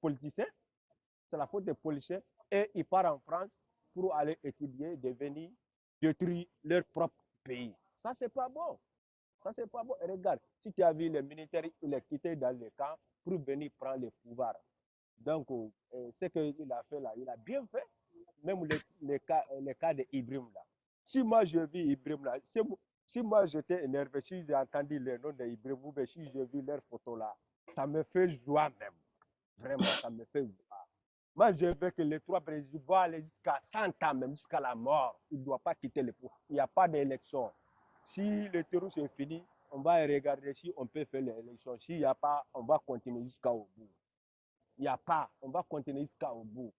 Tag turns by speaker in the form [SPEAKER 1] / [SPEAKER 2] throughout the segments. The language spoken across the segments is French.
[SPEAKER 1] politiciens. C'est la faute des policiers. Et ils partent en France pour aller étudier, devenir, détruire leur propre pays. Ça, c'est pas bon. Ça, c'est pas bon. Et regarde, si tu as vu les militaires, il est quitté dans les camps pour venir prendre le pouvoir. Donc, ce qu'il a fait là, il a bien fait. Même les cas de Ibrahim là. Si moi je vis Ibrahim là, si moi j'étais énervé, si j'ai entendu le nom d'Ibrahim ou si j'ai vu leurs photos là, ça me fait joie même. Vraiment, ça me fait joie. Moi, je veux que les trois présidents vont aller jusqu'à 100 ans, même jusqu'à la mort. Ils ne doivent pas quitter le pouvoir. Il n'y a pas d'élection. Si le terrorisme est fini, on va regarder si on peut faire l'élection. S'il n'y a pas, on va continuer jusqu'au bout. Il n'y a pas, on va continuer jusqu'au bout.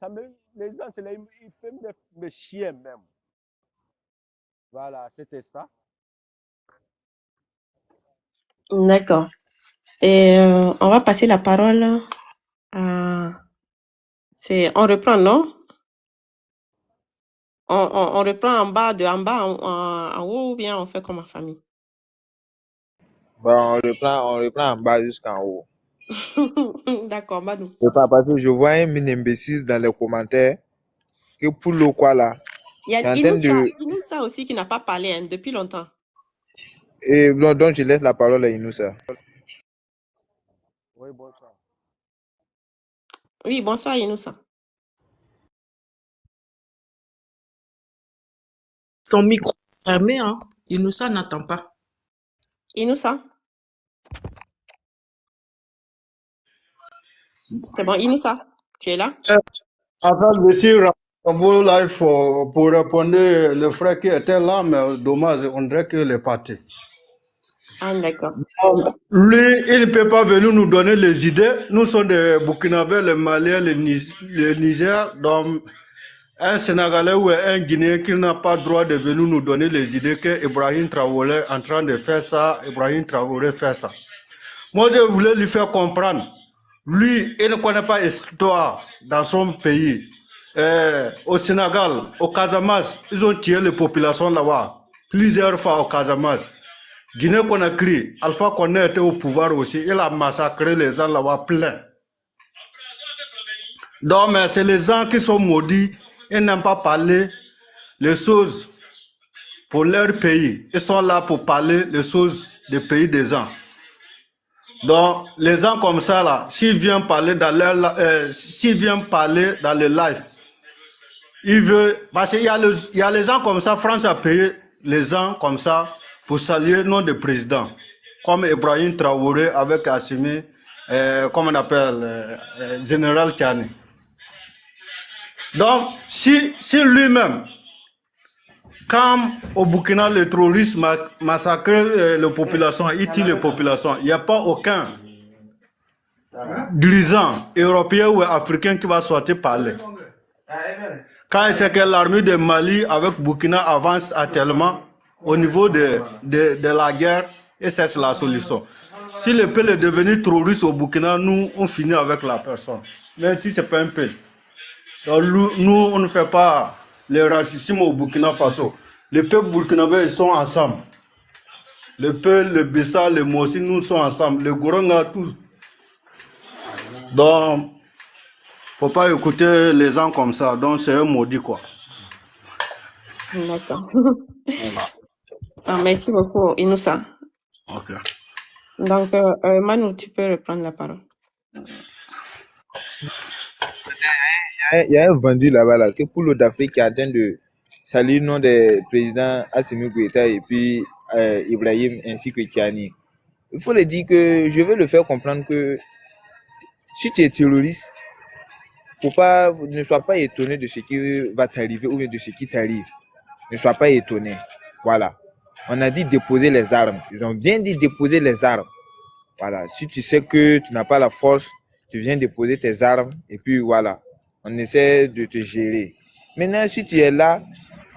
[SPEAKER 1] Ça les gens, ils font me chier même. Voilà, c'était ça.
[SPEAKER 2] D'accord. Et on va passer la parole à... On reprend, non? On reprend en bas, en haut, ou bien on fait comme en famille?
[SPEAKER 3] On reprend en bas jusqu'en haut.
[SPEAKER 2] D'accord, Badou.
[SPEAKER 3] Parce que je vois un mini imbécile dans les commentaires que pour le quoi là.
[SPEAKER 2] Il y a Inoussa aussi qui n'a pas parlé hein, depuis longtemps.
[SPEAKER 3] Et donc je laisse la parole à Inoussa.
[SPEAKER 1] Oui, bonsoir.
[SPEAKER 2] Oui, bonsoir Inoussa.
[SPEAKER 4] Son micro est fermé, hein. Inoussa n'entend pas.
[SPEAKER 2] Inoussa? C'est bon, Inoussa, tu es là?
[SPEAKER 5] En fait, monsieur Rambo, là, il faut, pour répondre, le frère qui était là, mais dommage, on dirait qu'il est parti.
[SPEAKER 2] Ah, d'accord.
[SPEAKER 5] Lui, il ne peut pas venir nous donner les idées. Nous sommes des Burkinabés, les Maliens, les Niger. Donc, un Sénégalais ou un Guinéen qui n'a pas le droit de venir nous donner les idées que Ibrahim Traoré est en train de faire ça, Ibrahim Traoré fait ça. Moi, je voulais lui faire comprendre. Lui, il ne connaît pas l'histoire dans son pays. Au Sénégal, au Casamance, ils ont tué les populations là-bas. Plusieurs fois au Casamance. Guinée-Conakry, Alpha Condé était au pouvoir aussi. Il a massacré les gens là-bas plein. Donc, mais c'est les gens qui sont maudits. Ils n'aiment pas parler les choses pour leur pays. Ils sont là pour parler les choses des pays des gens. Donc, les gens comme ça, là, s'ils viennent parler dans le live, ils veulent, parce qu'il y a les gens comme ça, France a payé les gens comme ça pour saluer le nom de président, comme Ibrahim Traoré avec Assimi, comme on appelle, Général Tchani. Donc, si lui-même, quand au Burkina, le terrorisme massacre les populations, il tue les populations, il n'y a pas aucun dirigeant européen ou africain qui va sortir parler. Quand c'est que l'armée de Mali avec Burkina avance actuellement au niveau de la guerre, et c'est la solution. Si le pays est devenu terroriste au Burkina, nous, on finit avec la personne. Même si ce n'est pas un pays. Donc, nous, on ne fait pas le racisme au Burkina Faso. Les peuples burkinabés, ils sont ensemble. Le peuple, le Bissa, le Mossi, nous sommes ensemble. Le Goronga, tous. Donc, il ne faut pas écouter les gens comme ça. Donc, c'est un maudit, quoi.
[SPEAKER 2] D'accord. Merci beaucoup, Inoussa.
[SPEAKER 5] Ok.
[SPEAKER 2] Donc, Manu, tu peux reprendre la parole.
[SPEAKER 3] Il y a un vendu là-bas là, que pour l'eau d'Afrique qui est en train de saluer le nom des présidents Assimi Goïta et puis Ibrahim ainsi que Tchani. Il faut le dire que je veux le faire comprendre que si tu es terroriste, ne sois pas étonné de ce qui va t'arriver ou de ce qui t'arrive. Ne sois pas étonné. Voilà. On a dit déposer les armes. Ils ont bien dit déposer les armes. Voilà. Si tu sais que tu n'as pas la force, tu viens déposer tes armes et puis voilà. On essaie de te gérer. Maintenant, si tu es là,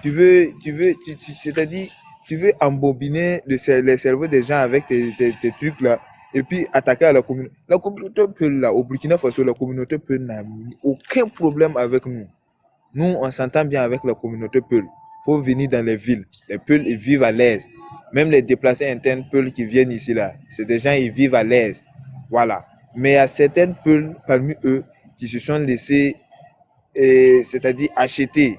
[SPEAKER 3] c'est-à-dire, tu veux embobiner les cerveaux des gens avec tes trucs là, et puis attaquer à la communauté. La communauté Peul là, au Burkina Faso, la communauté Peul n'a aucun problème avec nous. Nous, on s'entend bien avec la communauté Peul. Il faut venir dans les villes. Les Peuls, ils vivent à l'aise. Même les déplacés internes Peuls qui viennent ici là, c'est des gens, ils vivent à l'aise. Voilà. Mais il y a certaines peules parmi eux qui se sont laissés, c'est-à-dire acheter,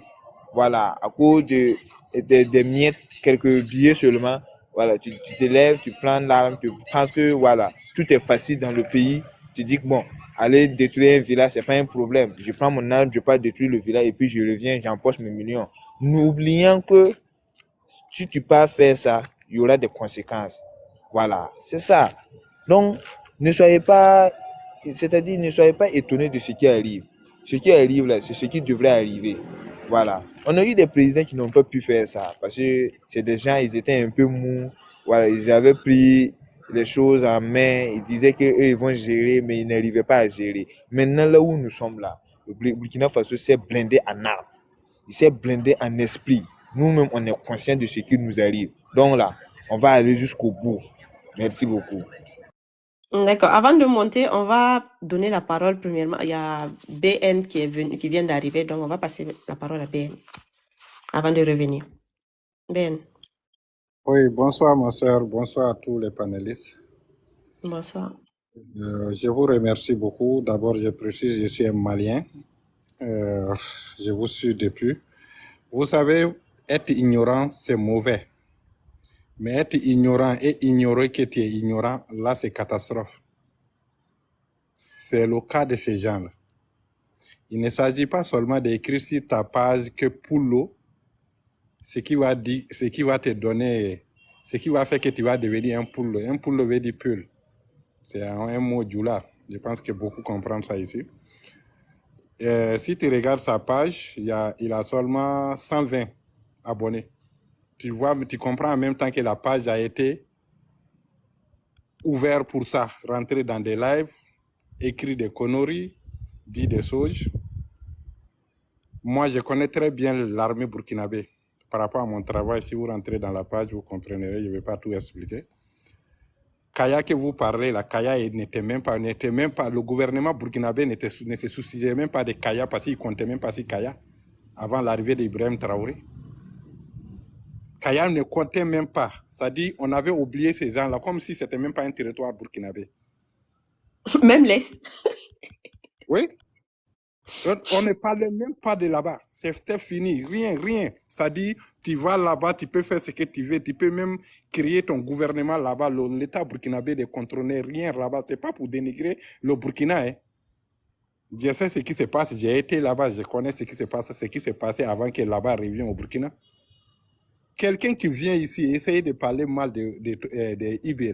[SPEAKER 3] voilà, à cause des miettes, quelques billets seulement. Voilà, tu te lèves, tu prends l'arme, tu penses que voilà, tout est facile dans le pays. Tu dis que bon, aller détruire un village, c'est pas un problème. Je prends mon arme, je pars détruire le village et puis je reviens, j'empoche mes millions. N'oubliant que si tu pars faire ça, il y aura des conséquences. Voilà, c'est ça. Donc, ne soyez pas, c'est-à-dire, ne soyez pas étonnés de ce qui arrive. Ce qui arrive là, c'est ce qui devrait arriver. Voilà. On a eu des présidents qui n'ont pas pu faire ça parce que c'est des gens, ils étaient un peu mous. Voilà, ils avaient pris les choses en main. Ils disaient qu'eux, ils vont gérer, mais ils n'arrivaient pas à gérer. Maintenant, là où nous sommes là, le Burkina Faso s'est blindé en armes. Il s'est blindé en esprit. Nous-mêmes, on est conscients de ce qui nous arrive. Donc là, on va aller jusqu'au bout. Merci beaucoup.
[SPEAKER 2] D'accord. Avant de monter, on va donner la parole premièrement. Il y a BN qui est venu, qui vient d'arriver, donc on va passer la parole à BN avant de revenir. BN,
[SPEAKER 6] Oui, bonsoir ma soeur, bonsoir à tous les panélistes.
[SPEAKER 2] bonsoir.
[SPEAKER 6] Je vous remercie beaucoup. D'abord, je précise, je suis un Malien. Je vous suis depuis. Vous savez, être ignorant, c'est mauvais. Mais être ignorant et ignorer que tu es ignorant, là, c'est catastrophe. C'est le cas de ces gens-là. Il ne s'agit pas seulement d'écrire sur ta page que pour l'eau, ce qui va te donner, ce qui va faire que tu vas devenir un poule. Un poule veut dire pull. C'est un mot djoula. Je pense que beaucoup comprennent ça ici. Si tu regardes sa page, il a seulement 120 abonnés. Tu vois, tu comprends en même temps que la page a été ouverte pour ça. Rentrer dans des lives, écrire des conneries, dire des choses. Moi, je connais très bien l'armée burkinabé. Par rapport à mon travail, si vous rentrez dans la page, vous comprendrez, je ne vais pas tout expliquer. Kaya que vous parlez, la Kaya n'était même pas, le gouvernement burkinabé ne se souciait même pas de Kaya parce qu'il ne comptait même pas sur Kaya avant l'arrivée d'Ibrahim Traoré. Kaya ne comptait même pas. C'est-à-dire on avait oublié ces gens-là comme si ce n'était même pas un territoire burkinabé.
[SPEAKER 2] Même l'Est.
[SPEAKER 6] Oui. On ne parlait même pas de là-bas. C'était fini. Rien. C'est-à-dire, tu vas là-bas, tu peux faire ce que tu veux. Tu peux même créer ton gouvernement là-bas. L'État burkinabé ne contrôlait rien là-bas. Ce n'est pas pour dénigrer le Burkina. Hein. Je sais ce qui se passe. J'ai été là-bas. Je connais ce qui se passe. Ce qui s'est passé avant que là-bas revienne au Burkina. Quelqu'un qui vient ici et essaye de parler mal de Ibé,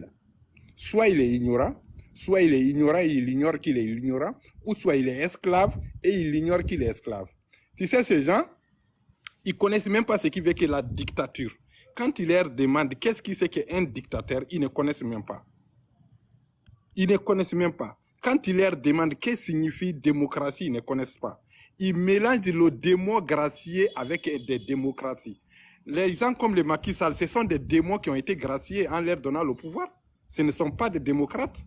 [SPEAKER 6] soit il est ignorant, soit il est ignorant et il ignore qu'il est ignorant, ou soit il est esclave et il ignore qu'il est esclave. Tu sais, ces gens, ils ne connaissent même pas ce qui veut que la dictature. Quand ils leur demandent qu'est-ce qui c'est qu'un dictateur, ils ne connaissent même pas. Ils ne connaissent même pas. Quand ils leur demandent qu'est-ce que signifie démocratie, ils ne connaissent pas. Ils mélangent le démocratie avec des démocraties. Les gens comme les Macky Sall, ce sont des démons qui ont été graciés en leur donnant le pouvoir. Ce ne sont pas des démocrates.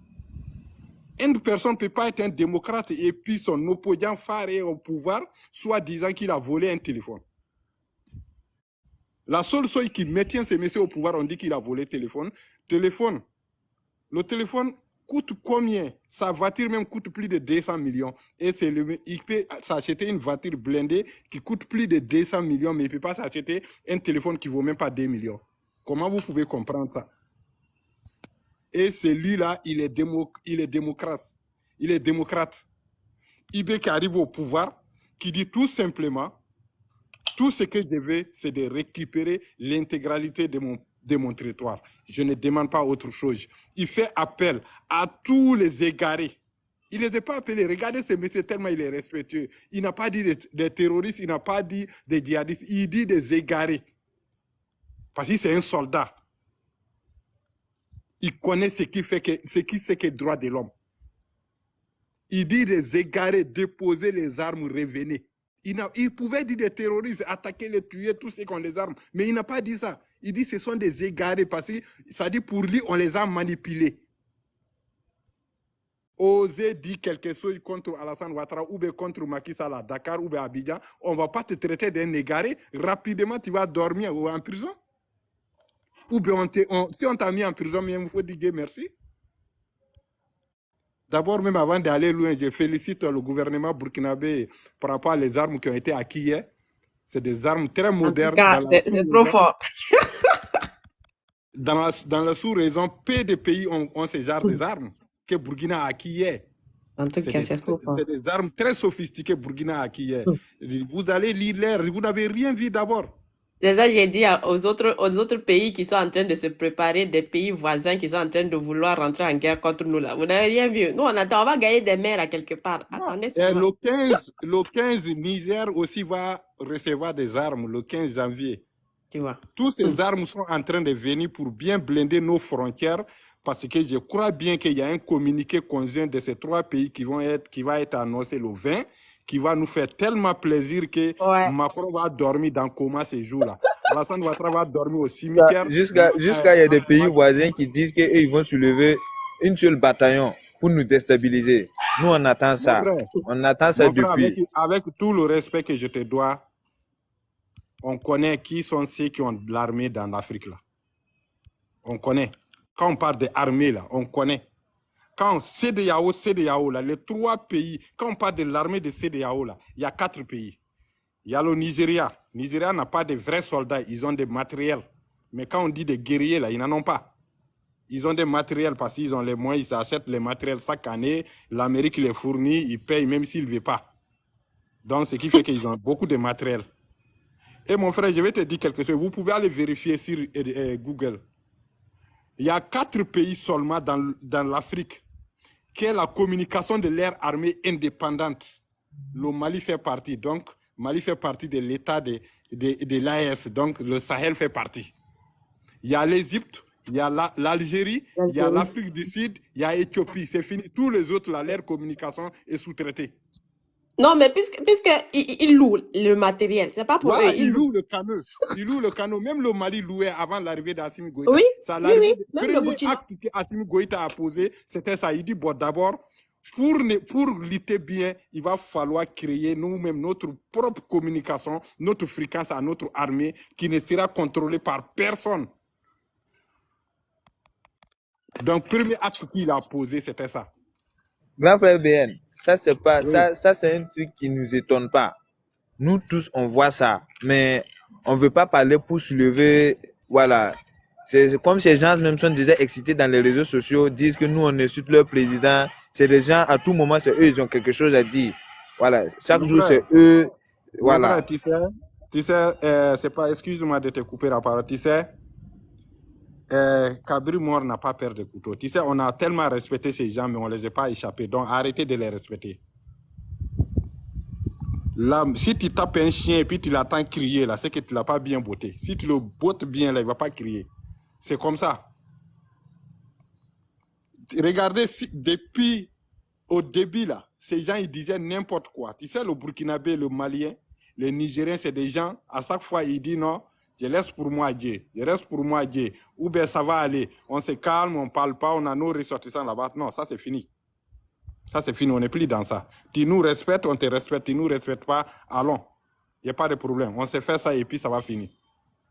[SPEAKER 6] Une personne ne peut pas être un démocrate et puis son opposant phare est au pouvoir, soit disant qu'il a volé un téléphone. La seule chose qui maintient ces messieurs au pouvoir, on dit qu'il a volé téléphone. Le téléphone coûte combien? Sa voiture même coûte plus de 200 millions. Et il peut s'acheter une voiture blindée qui coûte plus de 200 millions, mais il ne peut pas s'acheter un téléphone qui ne vaut même pas 2 millions. Comment vous pouvez comprendre ça? Et celui-là, il est démocrate. Il est démocrate. Ibé qui arrive au pouvoir, qui dit tout simplement, tout ce que je veux, c'est de récupérer l'intégralité de mon territoire. Je ne demande pas autre chose. Il fait appel à tous les égarés. Il ne les a pas appelés. Regardez ce monsieur, tellement il est respectueux. Il n'a pas dit des terroristes, il n'a pas dit des djihadistes, il dit des égarés. Parce que c'est un soldat. Il connaît ce qui c'est que droit de l'homme. Il dit des égarés, déposer les armes, revenez. Il pouvait dire des terroristes, attaquer, les tuer, tous ceux qui ont les armes. Mais il n'a pas dit ça. Il dit que ce sont des égarés parce que ça dit pour lui, on les a manipulés. Oser dire quelque chose contre Alassane Ouattara ou bien contre Macky Sall à Dakar ou bien à Abidjan, on ne va pas te traiter d'un égaré. Rapidement, tu vas dormir en prison. Ou bien si on t'a mis en prison, il faut dire merci. D'abord, même avant d'aller loin, je félicite le gouvernement burkinabé par rapport aux armes qui ont été acquises hier. C'est des armes très
[SPEAKER 2] En tout
[SPEAKER 6] modernes
[SPEAKER 2] cas,
[SPEAKER 6] dans la
[SPEAKER 2] c'est trop
[SPEAKER 6] sous-région.
[SPEAKER 2] fort.
[SPEAKER 6] Dans la sous-région, peu de pays ont ce genre d'armes que Burkina a acquis hier.
[SPEAKER 2] En tout cas, c'est trop fort.
[SPEAKER 6] C'est des armes très sophistiquées Burkina a acquis hier. Vous allez lire l'air, vous n'avez rien vu d'abord.
[SPEAKER 2] C'est ça que j'ai dit aux autres pays qui sont en train de se préparer, des pays voisins qui sont en train de vouloir rentrer en guerre contre nous là. Vous n'avez rien vu. Nous, on attend, on va gagner des mers à quelque part. Attendez
[SPEAKER 6] Et
[SPEAKER 2] seulement.
[SPEAKER 6] le 15, Niger aussi va recevoir des armes le 15 janvier.
[SPEAKER 2] Tu vois.
[SPEAKER 6] Toutes ces armes sont en train de venir pour bien blinder nos frontières parce que je crois bien qu'il y a un communiqué conjoint de ces 3 pays qui va être annoncé le 20, qui va nous faire tellement plaisir que
[SPEAKER 2] Ouais.
[SPEAKER 6] Macron va dormir dans le coma ces jours-là. Alassane Ouattara va dormir au cimetière.
[SPEAKER 3] Jusqu'à il y a des pays voisins qui disent qu'ils vont soulever une seule bataillon pour nous déstabiliser. Nous, on attend ça. On attend ça depuis.
[SPEAKER 6] Avec tout le respect que je te dois, on connaît qui sont ceux qui ont de l'armée dans l'Afrique là. On connaît. Quand on parle d'armée là, on connaît. Quand CEDEAO là, les 3 pays, quand on parle de l'armée de CEDEAO là, il y a 4 pays. Il y a le Nigeria. Le Nigeria n'a pas de vrais soldats, ils ont des matériels. Mais quand on dit des guerriers là, ils n'en ont pas. Ils ont des matériels parce qu'ils ont les moyens, ils achètent les matériels chaque année. L'Amérique les fournit, ils payent même s'ils ne veulent pas. Donc, ce qui fait qu'ils ont beaucoup de matériel. Et mon frère, je vais te dire quelque chose. Vous pouvez aller vérifier sur Google. Il y a 4 pays seulement dans l'Afrique qui ont la communication de leur armée indépendante. Le Mali fait partie. Donc, Mali fait partie de l'état de l'AES. Donc, le Sahel fait partie. Il y a l'Égypte, il y a l'Algérie, il y a l'Afrique du Sud, il y a l'Éthiopie. C'est fini. Tous les autres, là, leur communication est sous-traitée.
[SPEAKER 2] Non, mais puisque ils louent le matériel, c'est pas pour
[SPEAKER 6] Voilà,
[SPEAKER 2] eux.
[SPEAKER 6] ils louent le canot. Ils louent le canot. Même le Mali louait avant l'arrivée d'Assimi Goïta.
[SPEAKER 2] Oui,
[SPEAKER 6] Le
[SPEAKER 2] même le
[SPEAKER 6] premier
[SPEAKER 2] Burkina.
[SPEAKER 6] acte qu'Assimi Goïta a posé, c'était ça. Il dit, bon, d'abord, pour lutter bien, il va falloir créer nous-mêmes notre propre communication, notre fréquence à notre armée qui ne sera contrôlée par personne. Donc, premier acte qu'il a posé, c'était ça.
[SPEAKER 3] Grand frère BN, ça c'est pas ça c'est un truc qui nous étonne pas. Nous tous on voit ça, mais on veut pas parler pour soulever. Voilà, c'est comme ces gens même sont déjà excités dans les réseaux sociaux, disent que nous on insulte leur président. C'est des gens à tout moment, c'est eux, ils ont quelque chose à dire. Voilà, chaque jour c'est eux. Voilà.
[SPEAKER 6] Tu sais, c'est pas, excuse-moi de te couper la parole. Tu sais, Kabri Mor n'a pas peur de couteau. Tu sais, on a tellement respecté ces gens, mais on ne les a pas échappés. Donc, arrêtez de les respecter. Là, si tu tapes un chien et puis tu l'attends crier, là, c'est que tu ne l'as pas bien botté. Si tu le bottes bien, là, il ne va pas crier. C'est comme ça. Regardez, depuis au début, là, ces gens, ils disaient n'importe quoi. Tu sais, le Burkinabé, le Malien, les Nigériens, c'est des gens, à chaque fois, ils disent non, je laisse pour moi Dieu, je reste pour moi Dieu. Ou bien ça va aller, on se calme, on ne parle pas, on a nos ressortissants là-bas. Non, ça c'est fini. Ça c'est fini, on n'est plus dans ça. Tu nous respectes, on te respecte, tu ne nous respectes pas, allons. Il n'y a pas de problème. On se fait ça et puis ça va finir.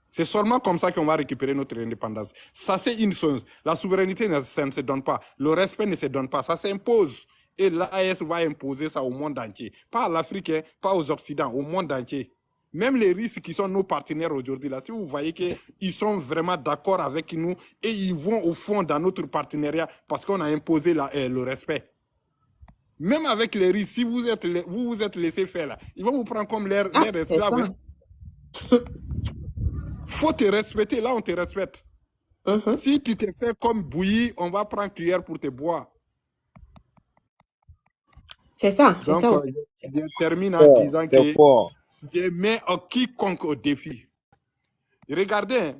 [SPEAKER 6] C'est seulement comme ça qu'on va récupérer notre indépendance. Ça, c'est une chose. La souveraineté, ça ne se donne pas. Le respect ne se donne pas. Ça s'impose. Et l'AES va imposer ça au monde entier. Pas à l'Afrique, pas aux Occidentaux, au monde entier. Même les Russes qui sont nos partenaires aujourd'hui, là, si vous voyez qu'ils sont vraiment d'accord avec nous et ils vont au fond dans notre partenariat parce qu'on a imposé le respect. Même avec les Russes, si vous vous êtes laissé faire là, ils vont vous prendre comme leur esclave. Faut te respecter, là on te respecte. Si tu te fais comme bouillir, on va prendre cuillère pour te boire.
[SPEAKER 2] C'est ça,
[SPEAKER 6] donc,
[SPEAKER 2] ça.
[SPEAKER 6] Je termine en disant que je mets quiconque au défi. Regardez,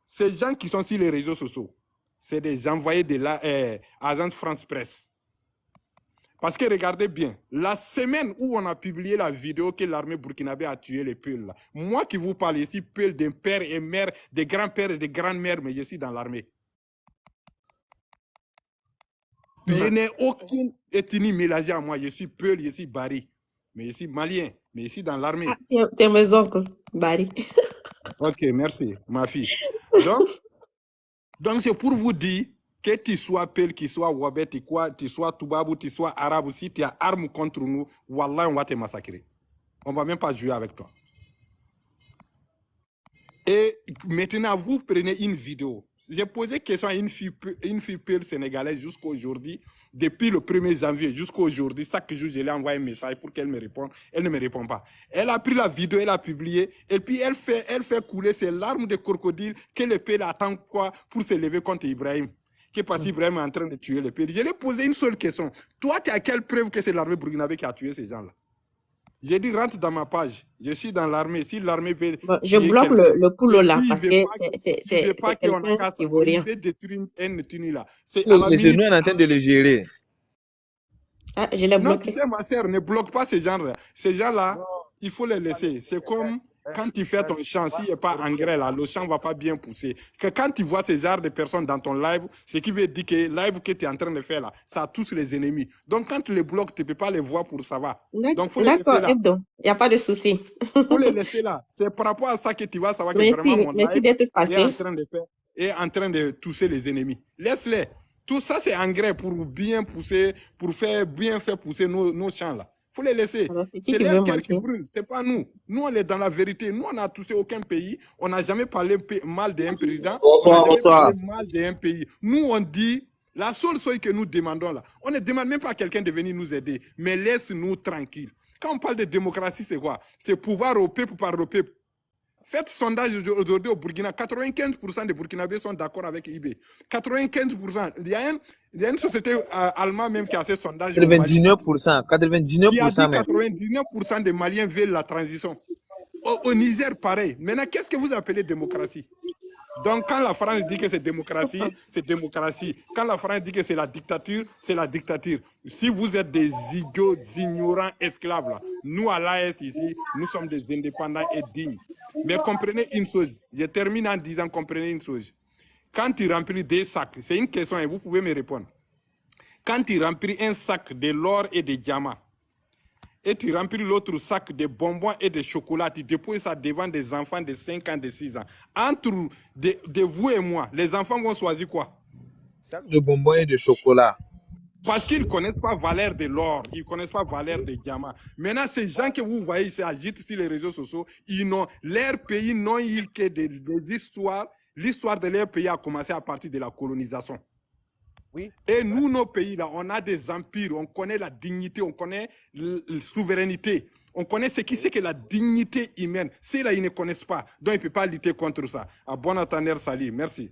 [SPEAKER 6] ces gens qui sont sur les réseaux sociaux, c'est des envoyés de l'agence France Presse. Parce que regardez bien, la semaine où on a publié la vidéo que l'armée burkinabé a tué les Peuls, là, moi qui vous parle ici, Peuls d'un père et mère, des grands-pères et des grandes-mères, mais je suis dans l'armée. Je n'ai aucune ethnie mélangée à moi. Je suis Peul, je suis Bari, mais je suis malien, mais je suis dans l'armée.
[SPEAKER 2] Tiens, mes oncles, Bari.
[SPEAKER 6] Ok, merci, ma fille. Donc c'est pour vous dire Que tu sois Pel, qu'il soit Wabet, tu sois Toubabou, tu sois Arabe, si tu as arme contre nous, Wallah, on va te massacrer. On va même pas jouer avec toi. Et maintenant, vous prenez une vidéo. J'ai posé question à une fille Peul sénégalaise jusqu'à aujourd'hui. Depuis le 1er janvier jusqu'à aujourd'hui, chaque jour, je lui ai envoyé un message pour qu'elle me réponde. Elle ne me répond pas. Elle a pris la vidéo, elle a publié. Et puis, elle fait couler ses larmes de crocodile que le Peul attend quoi pour se lever contre Ibrahim. Que parce qu'Ibrahim est en train de tuer le Peul. Je lui ai posé une seule question. Toi, tu as quelle preuve que c'est l'armée burkinabé qui a tué ces gens-là? J'ai dit, rentre dans ma page. Je suis dans l'armée. Si l'armée veut
[SPEAKER 2] Bon, je
[SPEAKER 6] tuer
[SPEAKER 2] bloque
[SPEAKER 6] quelqu'un,
[SPEAKER 2] le poulo
[SPEAKER 6] et
[SPEAKER 2] là
[SPEAKER 6] puis
[SPEAKER 2] parce que
[SPEAKER 6] il veut pas
[SPEAKER 2] c'est
[SPEAKER 6] qu'on
[SPEAKER 2] quelqu'un
[SPEAKER 6] casse,
[SPEAKER 2] qui vaut
[SPEAKER 6] il
[SPEAKER 2] rien.
[SPEAKER 6] veut détruire un Tuni là. C'est à la
[SPEAKER 3] Mais c'est nous,
[SPEAKER 6] minute.
[SPEAKER 3] on est en train de le gérer.
[SPEAKER 2] Ah, je l'ai
[SPEAKER 6] Non, tu
[SPEAKER 2] bloqué.
[SPEAKER 6] sais, ma sœur, ne bloque pas ces gens-là. Ces gens-là,
[SPEAKER 1] Non,
[SPEAKER 6] il faut les laisser. C'est comme quand tu fais ton champ, s'il n'y a pas engrais là, le champ ne va pas bien pousser. Que quand tu vois ce genre de personnes dans ton live, ce qui veut dire que le live que tu es en train de faire là, ça touche les ennemis. Donc quand tu les bloques, tu ne peux pas les voir pour savoir. Donc il faut les laisser
[SPEAKER 2] D'accord,
[SPEAKER 6] là.
[SPEAKER 2] Hebdo, il n'y a pas de souci.
[SPEAKER 6] Faut les laisser là. C'est par rapport à ça que tu vas savoir que
[SPEAKER 2] Merci,
[SPEAKER 6] vraiment mon
[SPEAKER 2] merci
[SPEAKER 6] live
[SPEAKER 2] d'être
[SPEAKER 6] est en
[SPEAKER 2] passé.
[SPEAKER 6] train de faire, est en train de toucher les ennemis. Laisse-les. Tout ça, c'est engrais pour bien pousser, pour bien faire pousser nos champs là. Faut les laisser.
[SPEAKER 2] Alors, c'est qui
[SPEAKER 6] C'est
[SPEAKER 2] qui veut
[SPEAKER 6] leur cœur qui
[SPEAKER 2] monter?
[SPEAKER 6] brûle, c'est pas nous. Nous, on est dans la vérité. Nous, on n'a touché aucun pays. On n'a jamais parlé mal d'un président. On n'a jamais parlé mal d'un pays. Nous, on dit, la seule chose que nous demandons là, on ne demande même pas à quelqu'un de venir nous aider, mais laisse-nous tranquilles. Quand on parle de démocratie, c'est quoi? C'est pouvoir au peuple par le peuple. Faites sondage aujourd'hui au Burkina, 95% des Burkinabés sont d'accord avec IB. 95%. Il y a une société allemande même qui a fait sondage au Mali.
[SPEAKER 3] 99%,
[SPEAKER 6] Qui a dit
[SPEAKER 3] 99% même.
[SPEAKER 6] 99% des Maliens veulent la transition. Au Niger, pareil. Maintenant, qu'est-ce que vous appelez démocratie? Donc, quand la France dit que c'est démocratie, c'est démocratie. Quand la France dit que c'est la dictature, c'est la dictature. Si vous êtes des idiots, ignorants, esclaves, là, nous, à l'AS ici, nous sommes des indépendants et dignes. Mais comprenez une chose, je termine en disant, comprenez une chose. Quand tu remplis des sacs, c'est une question et vous pouvez me répondre. Quand tu remplis un sac de l'or et des diamants, et tu remplis l'autre sac de bonbons et de chocolat, tu déposes ça devant des enfants de 5 ans, de 6 ans. Entre de vous et moi, les enfants vont choisir quoi?
[SPEAKER 3] Sac de bonbons et de chocolat.
[SPEAKER 6] Parce qu'ils ne connaissent pas valeur de l'or, ils ne connaissent pas valeur des diamants. Maintenant, ces gens que vous voyez ici agitent sur les réseaux sociaux, leur pays n'ont eu que des histoires. L'histoire de leur pays a commencé à partir de la colonisation.
[SPEAKER 1] oui.
[SPEAKER 6] Et nous, nos pays, là, on a des empires, on connaît la dignité, on connaît la souveraineté, on connaît ce qui c'est que la dignité humaine. Ceux-là, ils ne connaissent pas, donc ils ne peuvent pas lutter contre ça. À bon entendeur, salut, merci.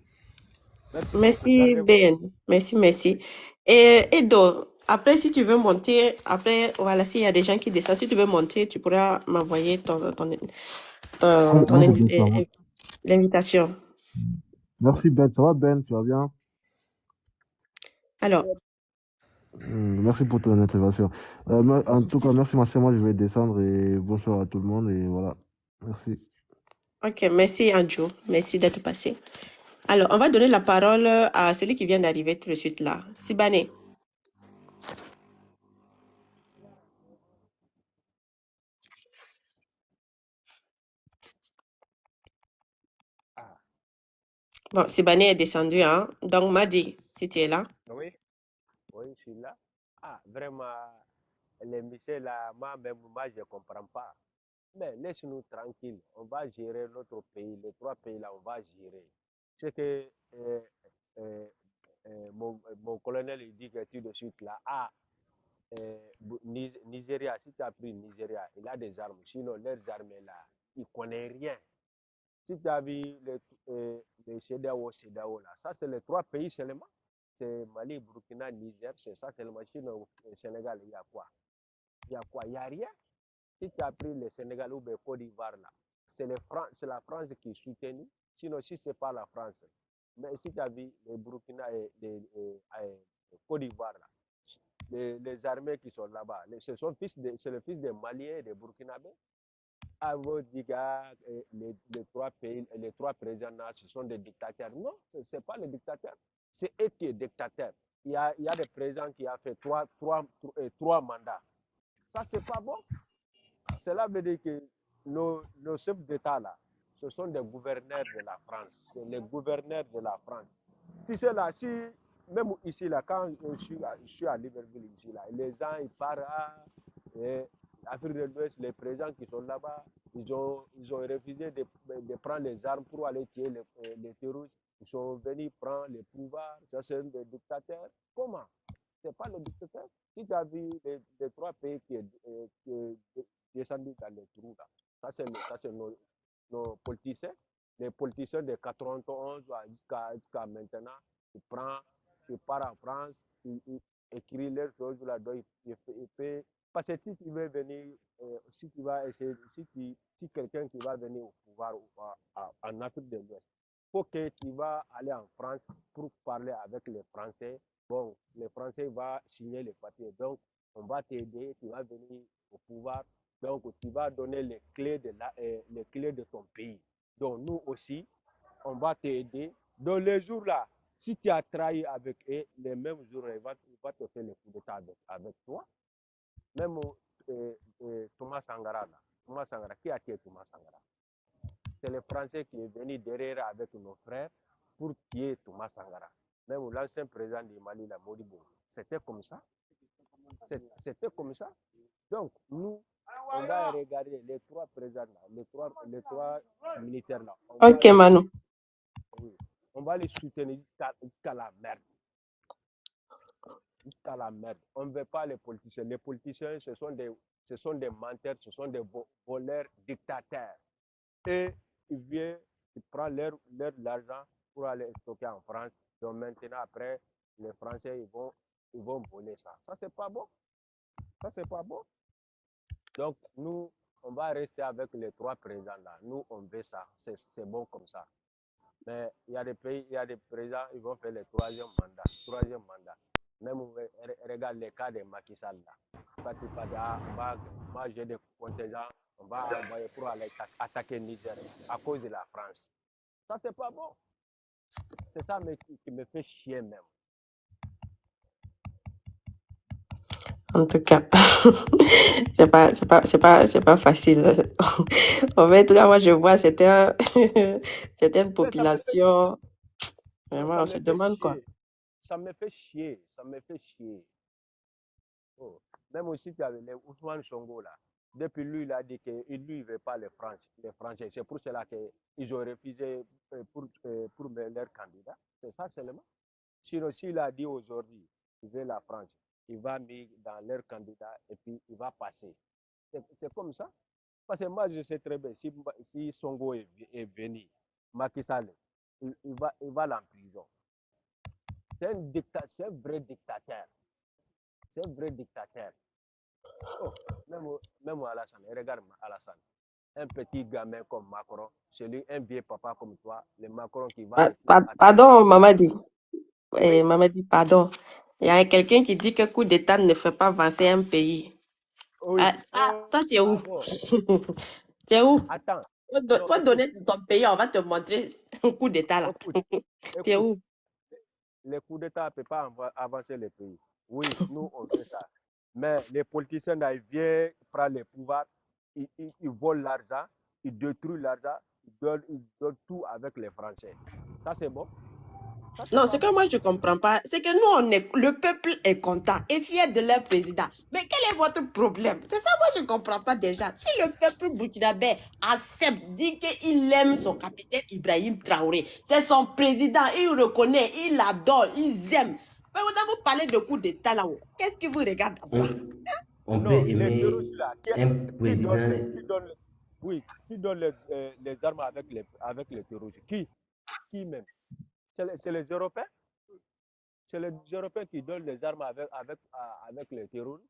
[SPEAKER 2] Merci, Ben. Merci. Et Edo, après, si tu veux monter, après, voilà, s'il y a des gens qui descendent, si tu veux monter, tu pourras m'envoyer l'invitation.
[SPEAKER 7] Merci Ben, ça va Ben, tu vas bien?
[SPEAKER 2] Alors,
[SPEAKER 7] Merci pour ton intervention. En tout cas, merci ma soeur, moi je vais descendre et bonsoir à tout le monde et voilà. Merci.
[SPEAKER 2] ok, merci Andrew, merci d'être passé. Alors, on va donner la parole à celui qui vient d'arriver tout de suite là, Sibane. Bon, Sibane est descendu, hein. Donc, Madi, si tu es là.
[SPEAKER 1] Oui, oui, je suis là. Ah, vraiment, les messieurs là, moi, je ne comprends pas. Mais laisse-nous tranquilles. On va gérer notre pays. Les trois pays là, on va gérer. C'est que mon colonel il dit que tout de suite là, Nigeria, si tu as pris Nigeria, il a des armes. Sinon, leurs armées là, ils ne connaissent rien. Si tu as vu les CEDEAO là, ça c'est les trois pays seulement. C'est Mali, Burkina, Niger, c'est ça seulement. Sinon, au Sénégal, il y a quoi? Il n'y a rien. Si tu as pris le Sénégal ou le Côte d'Ivoire là, c'est la France qui soutient. Sinon, si ce n'est pas la France. Mais si tu as vu les Burkina et les Côte d'Ivoire là, les armées qui sont là-bas, c'est le fils des Maliens et des Burkinabés. À vos diga, les trois pays, les trois présidents, ce sont des dictateurs. Non, ce n'est pas les dictateurs. C'est eux qui sont dictateurs. Il y a des présidents qui ont fait trois mandats. Ça, c'est pas bon. Cela veut dire que nos chefs d'État, là, ce sont des gouverneurs de la France. C'est les gouverneurs de la France. Tu sais, là, si même ici, là, quand je suis à Libreville, ici, là, les gens, ils partent à l'Afrique de l'Ouest, les présidents qui sont là-bas, ils ont refusé de prendre les armes pour aller tuer les terroristes. Ils sont venus prendre les pouvoirs, ça c'est des dictateurs. Comment? C'est pas les dictateurs. Si tu as vu les trois pays qui est descendu dans les trous, là, ça c'est nos politiciens. Les politiciens de 91 jusqu'à maintenant, ils partent en France, ils écrivent leurs choses là-dedans, ils paient. Parce que si tu veux venir, si tu vas essayer, si quelqu'un qui va venir au pouvoir en Afrique de l'Ouest, faut que tu vas aller en France pour parler avec les Français. Bon, les Français vont signer les papiers. Donc, on va t'aider, tu vas venir au pouvoir. Donc, tu vas donner les clés de ton pays. Donc, nous aussi, on va t'aider. Dans les jours-là, si tu as trahi avec eux, les mêmes jours, ils vont te faire le coup d'État avec toi. Même Thomas Sankara, là. Thomas Sankara, qui a tué Thomas Sankara? C'est le Français qui est venu derrière avec nos frères pour tuer Thomas Sankara. Même l'ancien président du Mali, la Modibo, c'était comme ça. C'était comme ça. Donc, nous, on va regarder les trois présidents là, les trois militaires là.
[SPEAKER 2] Ok, Manu.
[SPEAKER 1] On va les soutenir jusqu'à la merde. Jusqu'à la merde. On ne veut pas les politiciens. Les politiciens, ce sont des menteurs, ce sont des voleurs dictateurs. Et ils viennent, ils prennent leur argent pour aller stocker en France. Donc maintenant, après, les Français, ils vont voler ça. Ça, c'est pas bon. Ça, c'est pas bon. Donc, nous, on va rester avec les trois présidents là. Nous, on veut ça. C'est bon comme ça. Mais il y a des pays, il y a des présidents, ils vont faire le troisième mandat. Même, regarde les cas de Macky Sall là. Quand tu passes moi j'ai des contingents, on va envoyer pour aller attaquer Niger à cause de la France. Ça, c'est pas bon. C'est ça qui me fait chier même.
[SPEAKER 2] En tout cas, c'est pas facile. En fait, là, moi, je vois certaines populations. Vraiment, on se demande quoi.
[SPEAKER 1] Ça me fait chier. Ça me fait chier. Oh. Même aussi, tu avais Ousmane Sonko là. Depuis lui, il a dit que lui, il ne veut pas les Français. C'est pour cela qu'ils ont refusé pour leur candidat. C'est ça seulement. Sinon, s'il a dit aujourd'hui qu'il veut la France, il va mettre dans leur candidat et puis il va passer. C'est comme ça. Parce que moi, je sais très bien, si Sonko est venu, Macky Sall, il va aller en prison. C'est un vrai dictateur. C'est un vrai dictateur. Oh, même Alassane, regarde Alassane. Un petit gamin comme Macron, celui, un vieux papa comme toi, le Macron qui va...
[SPEAKER 2] Pardon, Mamadi.
[SPEAKER 1] Oui.
[SPEAKER 2] Mamadi, pardon. Il y a quelqu'un qui dit que coup d'État ne fait pas avancer un pays.
[SPEAKER 1] Oui.
[SPEAKER 2] Toi, tu es où? Tu es où?
[SPEAKER 1] Attends.
[SPEAKER 2] Faut donner ton pays, on va te montrer un coup d'État là. Tu es où?
[SPEAKER 1] Les coups d'État ne peuvent pas avancer le pays. Oui, nous, on fait ça. Mais les politiciens, là, ils viennent prendre le pouvoir, ils volent l'argent, ils détruisent l'argent, ils donnent tout avec les Français. Ça, c'est bon?
[SPEAKER 2] Non, ce que moi je ne comprends pas, c'est que nous, le peuple est content et fier de leur président. Mais quel est votre problème? C'est ça, moi je ne comprends pas déjà. Si le peuple burkinabé accepte, dit qu'il aime son capitaine Ibrahim Traoré, c'est son président, il reconnaît, il adore, il aime. Mais vous parlez de coup d'État là-haut. Qu'est-ce qui vous regarde dans ça?
[SPEAKER 8] On peut aimer un président.
[SPEAKER 1] Qui donne les armes avec les terroristes? Qui même? C'est les Européens? C'est les Européens qui donnent les armes avec les terroristes?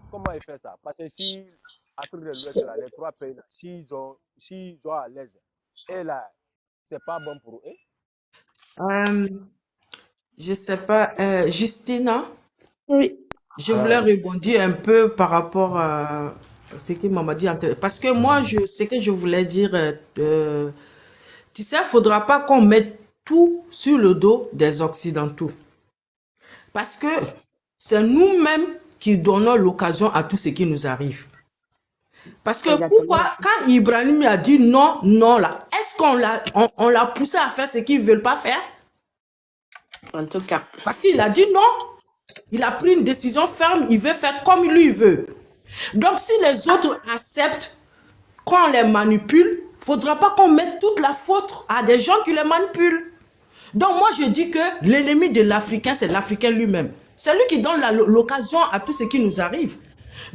[SPEAKER 1] Comment ils font ça? Parce que si, Afrique de l'Ouest, les trois pays, s'ils sont à l'aise, et là, c'est pas bon pour eux?
[SPEAKER 4] Je sais pas, Justina,
[SPEAKER 2] Oui.
[SPEAKER 4] je voulais rebondir un peu par rapport à ce que maman dit. Parce que moi, ce que je voulais dire, tu sais, il faudra pas qu'on mette tout sur le dos des Occidentaux. Parce que c'est nous-mêmes qui donnons l'occasion à tout ce qui nous arrive. Parce que pourquoi, quand Ibrahim a dit non, non là, est-ce qu'on l'a poussé à faire ce qu'ils ne veulent pas faire?
[SPEAKER 2] En tout cas.
[SPEAKER 4] Parce qu'il a dit non. Il a pris une décision ferme, il veut faire comme lui veut. Donc si les autres acceptent qu'on les manipule, il ne faudra pas qu'on mette toute la faute à des gens qui les manipulent. Donc moi je dis que l'ennemi de l'Africain, c'est l'Africain lui-même. C'est lui qui donne l'occasion à tout ce qui nous arrive.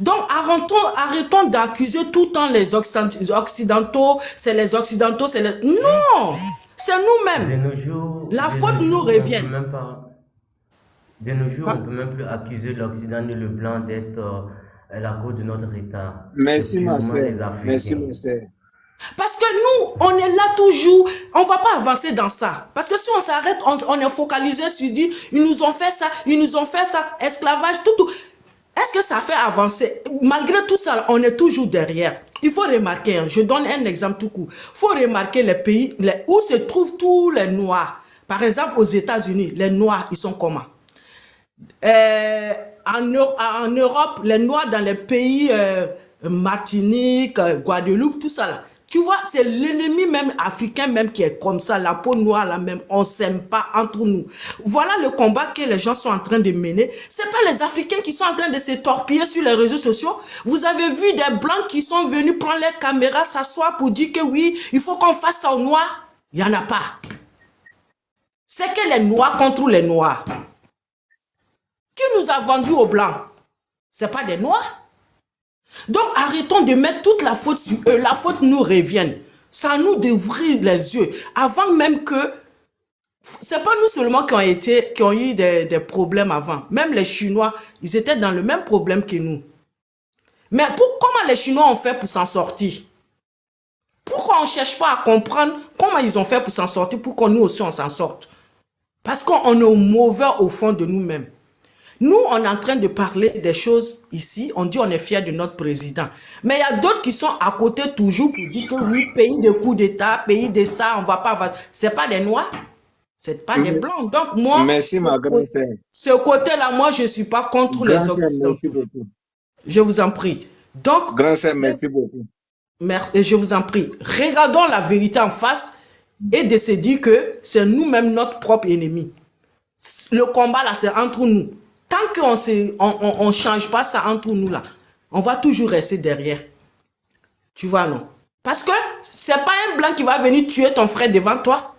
[SPEAKER 4] Donc arrêtons d'accuser tout le temps les Occidentaux, c'est les Occidentaux, c'est les... Non, c'est
[SPEAKER 8] De
[SPEAKER 4] nous-mêmes.
[SPEAKER 8] nos jours,
[SPEAKER 4] La
[SPEAKER 8] de
[SPEAKER 4] faute
[SPEAKER 8] nos
[SPEAKER 4] nous
[SPEAKER 8] jours, on
[SPEAKER 4] revient.
[SPEAKER 8] peut même pas, de nos jours, on peut même plus accuser l'Occident ni le Blanc d'être la cause de notre État. C'est
[SPEAKER 9] Merci, ma
[SPEAKER 8] purement
[SPEAKER 9] sœur.
[SPEAKER 8] les
[SPEAKER 9] Merci,
[SPEAKER 8] Africains.
[SPEAKER 9] ma sœur.
[SPEAKER 4] Parce que nous, on est là toujours, on ne va pas avancer dans ça. Parce que si on s'arrête, on est focalisé sur dire, ils nous ont fait ça, esclavage, tout. Est-ce que ça fait avancer? Malgré tout ça, on est toujours derrière. Il faut remarquer, je donne un exemple tout court. Il faut remarquer les pays où se trouvent tous les Noirs. Par exemple, aux États-Unis, les Noirs, ils sont comment? En Europe, les Noirs dans les pays Martinique, Guadeloupe, tout ça là. Tu vois, c'est l'ennemi même africain même qui est comme ça, la peau noire là même, on s'aime pas entre nous. Voilà le combat que les gens sont en train de mener. C'est pas les Africains qui sont en train de se torpiller sur les réseaux sociaux. Vous avez vu des Blancs qui sont venus prendre les caméras, s'asseoir pour dire que oui, il faut qu'on fasse ça aux Noirs. Il n'y en a pas. C'est que les Noirs contre les Noirs. Qui nous a vendu aux Blancs? C'est pas des Noirs. Donc arrêtons de mettre toute la faute sur eux. La faute nous revient. Ça nous d'ouvrir les yeux. Avant même que... C'est pas nous seulement qui ont eu des problèmes avant. Même les Chinois, ils étaient dans le même problème que nous. Mais comment les Chinois ont fait pour s'en sortir? Pourquoi on ne cherche pas à comprendre comment ils ont fait pour s'en sortir, pour qu'on nous aussi on s'en sorte? Parce qu'on est mauvais au fond de nous-mêmes. Nous, on est en train de parler des choses ici. On dit on est fiers de notre président. Mais il y a d'autres qui sont à côté toujours pour dire que oui, pays de coup d'État, pays de ça, on ne va pas... Ce pas des Noirs, ce pas des Blancs. Donc moi,
[SPEAKER 9] Merci, ma grande sœur.
[SPEAKER 4] ce côté-là, moi, je ne suis pas contre les
[SPEAKER 9] Grand sœur, merci
[SPEAKER 4] Occidentaux.
[SPEAKER 9] beaucoup.
[SPEAKER 4] Je vous en prie. Donc,
[SPEAKER 9] Grand sœur, merci beaucoup.
[SPEAKER 4] merci, je vous en prie. Regardons la vérité en face et de se dire que c'est nous-mêmes notre propre ennemi. Le combat là, c'est entre nous. Tant qu'on ne change pas ça entre nous là, on va toujours rester derrière. Tu vois, non? Parce que ce n'est pas un Blanc qui va venir tuer ton frère devant toi.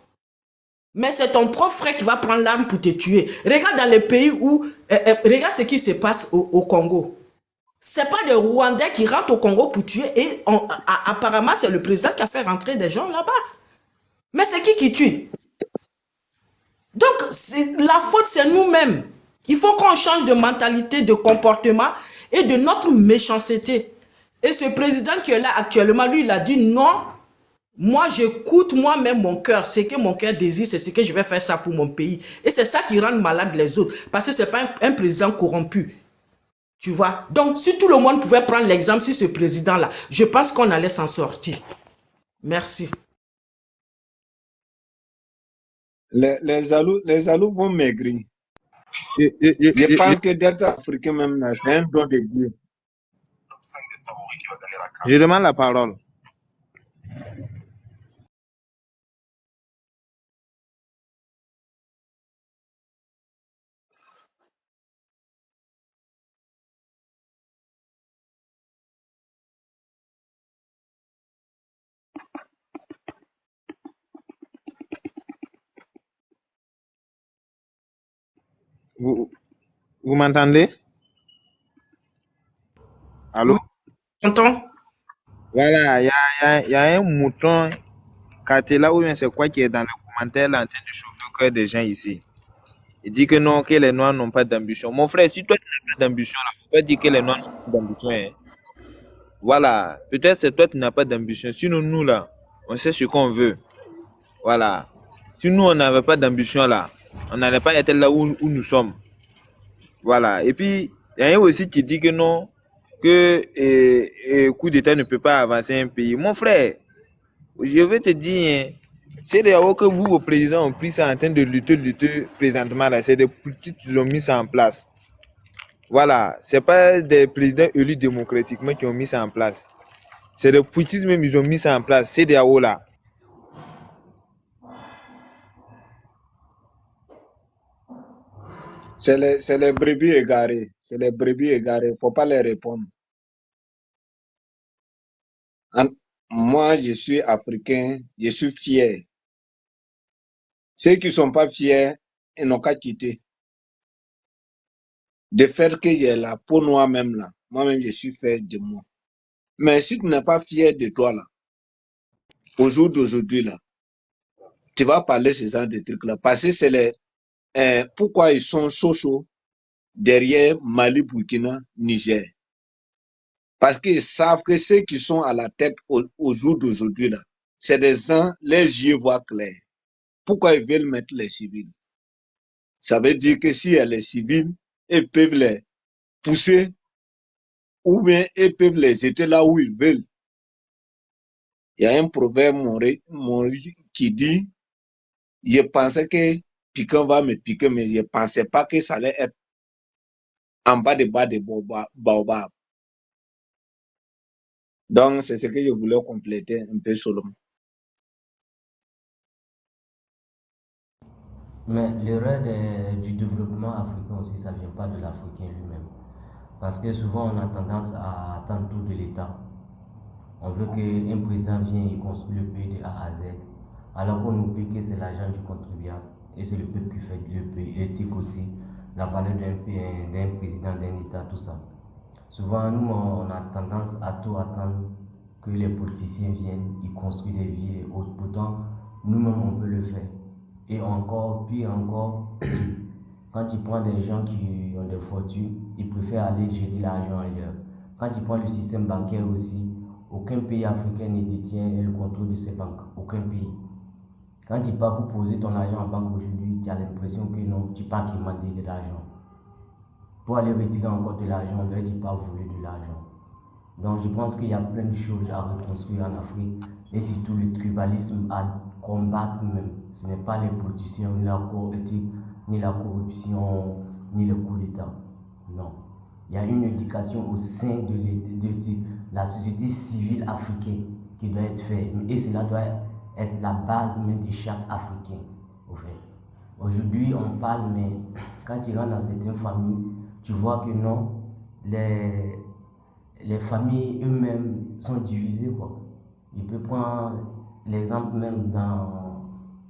[SPEAKER 4] Mais c'est ton propre frère qui va prendre l'arme pour te tuer. Regarde dans les pays où... regarde ce qui se passe au Congo. Ce n'est pas des Rwandais qui rentrent au Congo pour tuer. Et apparemment, c'est le président qui a fait rentrer des gens là-bas. Mais c'est qui tue? Donc, la faute, c'est nous-mêmes. Il faut qu'on change de mentalité, de comportement et de notre méchanceté. Et ce président qui est là actuellement, lui, il a dit non, moi j'écoute moi-même mon cœur. Ce que mon cœur désire, c'est ce que je vais faire ça pour mon pays. Et c'est ça qui rend malade les autres. Parce que ce n'est pas un président corrompu. Tu vois? Donc, si tout le monde pouvait prendre l'exemple sur ce président-là, je pense qu'on allait s'en sortir. Merci.
[SPEAKER 9] Les jaloux vont maigrir. Je pense que d'être africain même, c'est un don de Dieu.
[SPEAKER 3] Je demande la parole. Vous m'entendez? Allô?
[SPEAKER 4] J'entends?
[SPEAKER 3] Voilà, il y a un mouton là ou bien c'est quoi qui est dans le commentaire là, en train de chauffer le cœur des gens ici. Il dit que non, que les Noirs n'ont pas d'ambition. Mon frère, si toi tu n'as pas d'ambition, il ne faut pas dire que les Noirs n'ont pas d'ambition. Hein. Voilà, peut-être c'est toi qui n'as pas d'ambition. Sinon, nous là, on sait ce qu'on veut. Voilà. Si nous, on n'avait pas d'ambition là, on n'allait pas être là où nous sommes. Voilà. Et puis, il y a un aussi qui dit que non, que coup d'État ne peut pas avancer un pays. Mon frère, je vais te dire, hein, c'est d'ailleurs que vous, vos présidents, ont pris ça en train de lutter présentement là. C'est des politiques qui ont mis ça en place. Voilà. C'est pas des présidents élus démocratiquement qui ont mis ça en place. C'est des politiques même qui ont mis ça en place. C'est des là.
[SPEAKER 9] C'est les brebis égarées. C'est les brebis égarées. Faut pas les répondre. En- Moi, je suis africain. Je suis fier. Ceux qui sont pas fiers, ils n'ont qu'à quitter. De faire que j'ai la peau noire même là. Moi-même, je suis fier de moi. Mais si tu n'es pas fier de toi là, au jour d'aujourd'hui là, tu vas parler ce genre de trucs là. Parce que c'est les, pourquoi ils sont chauds derrière Mali, Burkina, Niger. Parce qu'ils savent que ceux qui sont à la tête au jour d'aujourd'hui là, c'est des gens, les yeux voient clair. Pourquoi ils veulent mettre les civils? Ça veut dire que si les civils, ils peuvent les pousser ou bien ils peuvent les jeter là où ils veulent. Il y a un proverbe maori qui dit, je pensais que piquant va me piquer, mais je ne pensais pas que ça allait être en bas de baobab. Donc, c'est ce que je voulais compléter un peu seulement.
[SPEAKER 8] Mais l'erreur du développement africain aussi, ça ne vient pas de l'Africain lui-même. Parce que souvent, on a tendance à attendre tout de l'État. On veut qu'un président vienne et construise le pays de A à Z. Alors qu'on oublie que c'est l'argent du contribuable. Et c'est le peuple qui fait le pays éthique aussi. La valeur d'un président, d'un État, tout ça. Souvent, nous, on a tendance à tout attendre que les politiciens viennent, ils construisent des villes et autres. Pourtant, nous-mêmes, on peut le faire. Et encore, pire encore, quand tu prends des gens qui ont des fortunes, ils préfèrent aller jeter l'argent ailleurs. Quand tu prends le système bancaire aussi, aucun pays africain ne détient le contrôle de ses banques. Aucun pays. Quand tu pars pour poser ton argent en banque aujourd'hui, tu as l'impression que non, tu pars quémander de l'argent. Pour aller retirer encore de l'argent, on dirait que tu pars voler de l'argent. Donc je pense qu'il y a plein de choses à reconstruire en Afrique et surtout le tribalisme à combattre même. Ce n'est pas les politiciens, ni la politique, ni la corruption, ni le coup d'État. Non. Il y a une éducation au sein de la société civile africaine qui doit être faite. Et cela doit être la base même de chaque Africain. Au fait. Aujourd'hui, on parle, mais quand tu rentres dans certaines familles, tu vois que non, les familles eux-mêmes sont divisées, quoi. Je peux prendre l'exemple même dans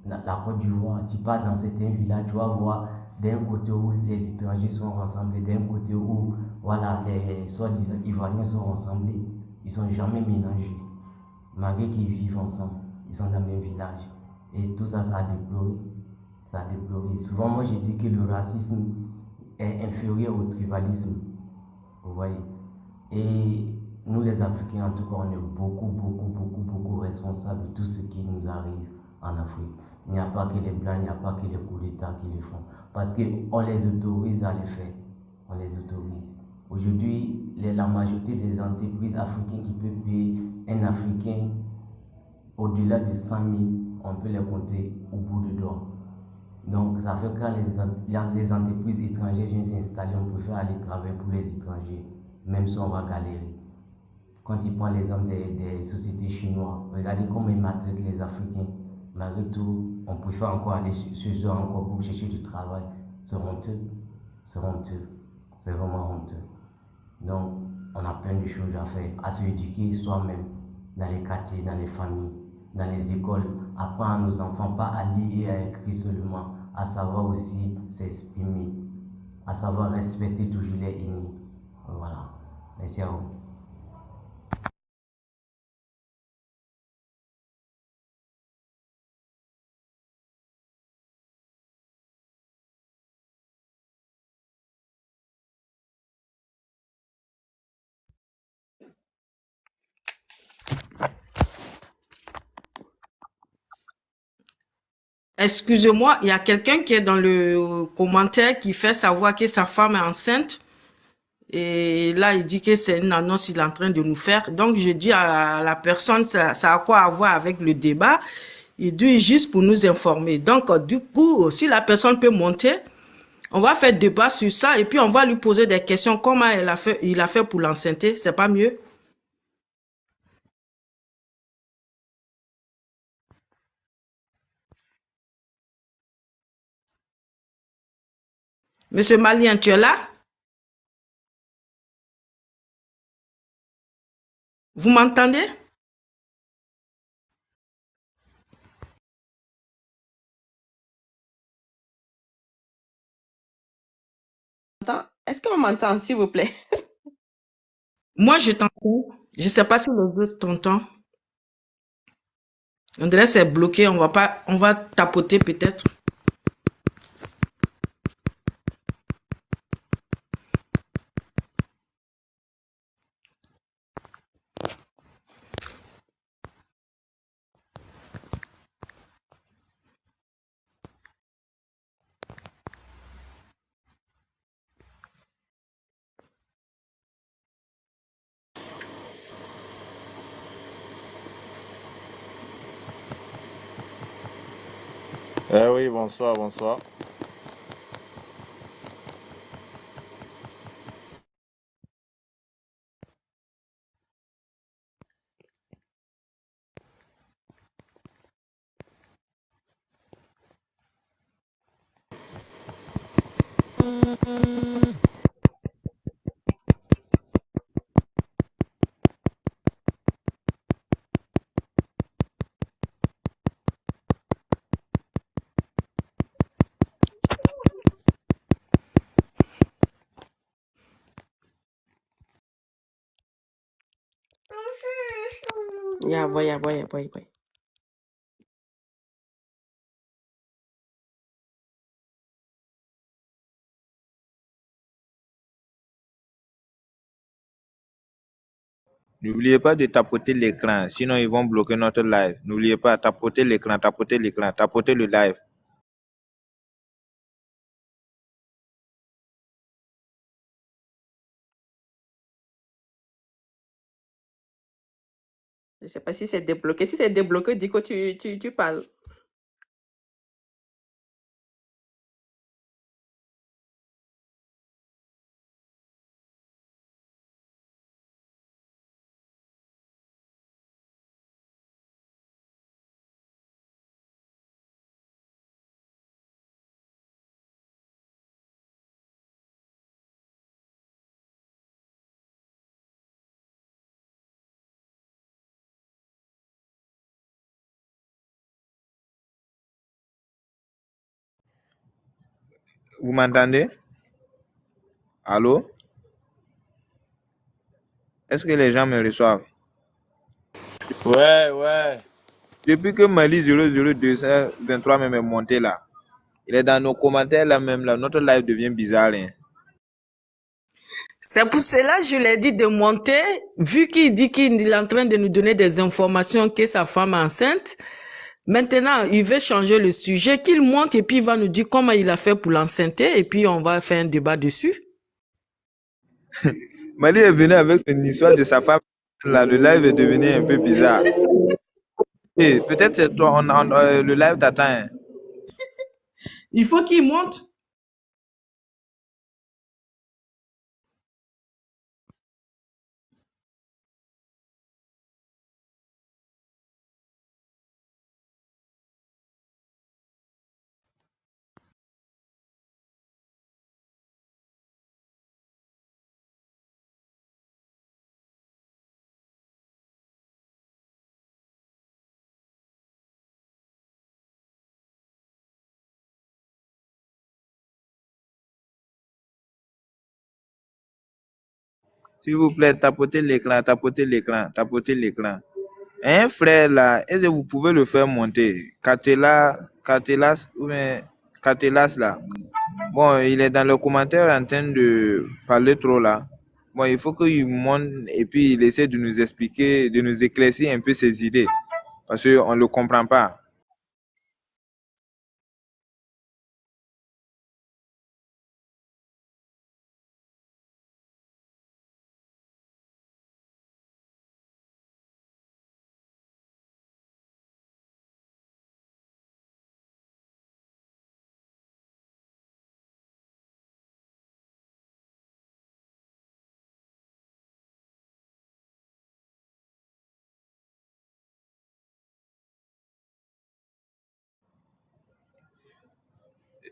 [SPEAKER 8] la Côte d'Ivoire. Tu pars dans certains villages, tu vas voir d'un côté où les étrangers sont rassemblés, d'un côté où voilà, les soi-disant Ivoiriens sont rassemblés. Ils ne sont jamais mélangés, malgré qu'ils vivent ensemble. Ils sont dans le même village. Et tout ça, ça a déploré. Ça a déploré. Souvent, moi, je dis que le racisme est inférieur au tribalisme. Vous voyez. Et nous, les Africains, en tout cas, on est beaucoup responsables de tout ce qui nous arrive en Afrique. Il n'y a pas que les Blancs, il n'y a pas que les coups d'État qui le font. Parce qu'on les autorise à le faire. On les autorise. Aujourd'hui, la majorité des entreprises africaines qui peuvent payer un Africain au-delà de 100 000, on peut les compter au bout de doigts. Donc, ça fait que quand les entreprises étrangères viennent s'installer, on préfère aller travailler pour les étrangers, même si on va galérer. Quand tu prends l'exemple des sociétés chinoises, regardez comment ils maltraitent les Africains. Malgré tout, on préfère encore aller chez eux encore pour chercher du travail. C'est honteux. C'est honteux. C'est vraiment honteux. Donc, on a plein de choses à faire, à se éduquer soi-même, dans les quartiers, dans les familles, dans les écoles, apprendre à nos enfants pas à lire et à écrire seulement, à savoir aussi s'exprimer, à savoir respecter toujours les aînés. Voilà. Merci à vous.
[SPEAKER 4] Excusez-moi, il y a quelqu'un qui est dans le commentaire qui fait savoir que sa femme est enceinte. Et là, il dit que c'est une annonce qu'il est en train de nous faire. Donc, je dis à la personne, ça a quoi à voir avec le débat. Il dit juste pour nous informer. Donc, du coup, si la personne peut monter, on va faire débat sur ça et puis on va lui poser des questions. Comment il a fait pour l'enceinte? C'est pas mieux? Monsieur Malien, tu es là? Vous m'entendez?
[SPEAKER 2] Est-ce qu'on m'entend, s'il vous plaît?
[SPEAKER 4] Moi, je t'entends. Je ne sais pas si les autres t'entendent. On dirait que c'est bloqué. On va tapoter peut-être.
[SPEAKER 3] Eh oui, bonsoir, bonsoir.
[SPEAKER 2] Yeah, boy, yeah, boy, yeah, boy, boy.
[SPEAKER 3] N'oubliez pas de tapoter l'écran, sinon ils vont bloquer notre live. N'oubliez pas, tapoter l'écran, tapoter le live.
[SPEAKER 2] Je ne sais pas si c'est débloqué. Si c'est débloqué, dis que tu parles.
[SPEAKER 3] Vous m'entendez? Allô? Est-ce que les gens me reçoivent? Ouais. Depuis que Mali 00223 même est monté là, il est dans nos commentaires là même là, notre live devient bizarre. Hein.
[SPEAKER 4] C'est pour cela que je l'ai dit de monter, vu qu'il dit qu'il est en train de nous donner des informations que sa femme est enceinte. Maintenant, il veut changer le sujet, qu'il monte et puis il va nous dire comment il a fait pour l'enceinte et puis on va faire un débat dessus.
[SPEAKER 3] Mali est venu avec une histoire de sa femme. Là, le live est devenu un peu bizarre. Et peut-être c'est toi, le live t'attend. Hein.
[SPEAKER 4] Il faut qu'il monte.
[SPEAKER 3] S'il vous plaît, tapotez l'écran. Un frère là, est-ce que vous pouvez le faire monter? Catelas là. Bon, il est dans le commentaire en train de parler trop là. Bon, il faut qu'il monte et puis il essaie de nous expliquer, de nous éclaircir un peu ses idées. Parce qu'on ne le comprend pas.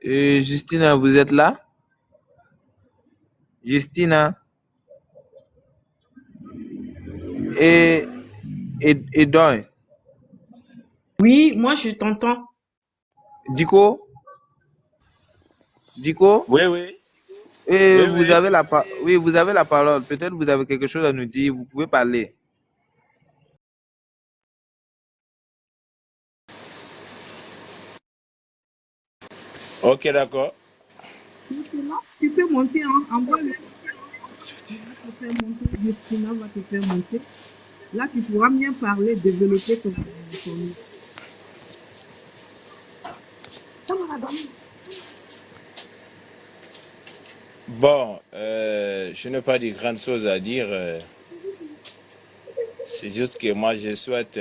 [SPEAKER 3] Et Justina, vous êtes là? Justina et, et Don.
[SPEAKER 4] Oui, moi je t'entends.
[SPEAKER 3] Dico,
[SPEAKER 10] Oui, oui,
[SPEAKER 3] et
[SPEAKER 10] oui,
[SPEAKER 3] vous
[SPEAKER 10] oui.
[SPEAKER 3] avez oui, vous avez la parole. Peut-être vous avez quelque chose à nous dire. Vous pouvez parler.
[SPEAKER 10] Ok, d'accord.
[SPEAKER 4] Justina, tu peux monter, hein, envoie-le. Il va te faire monter, Justina va te faire monter. Là, tu pourras bien parler, développer ton...
[SPEAKER 10] Bon, je n'ai pas de grandes choses à dire. C'est juste que moi, je souhaite,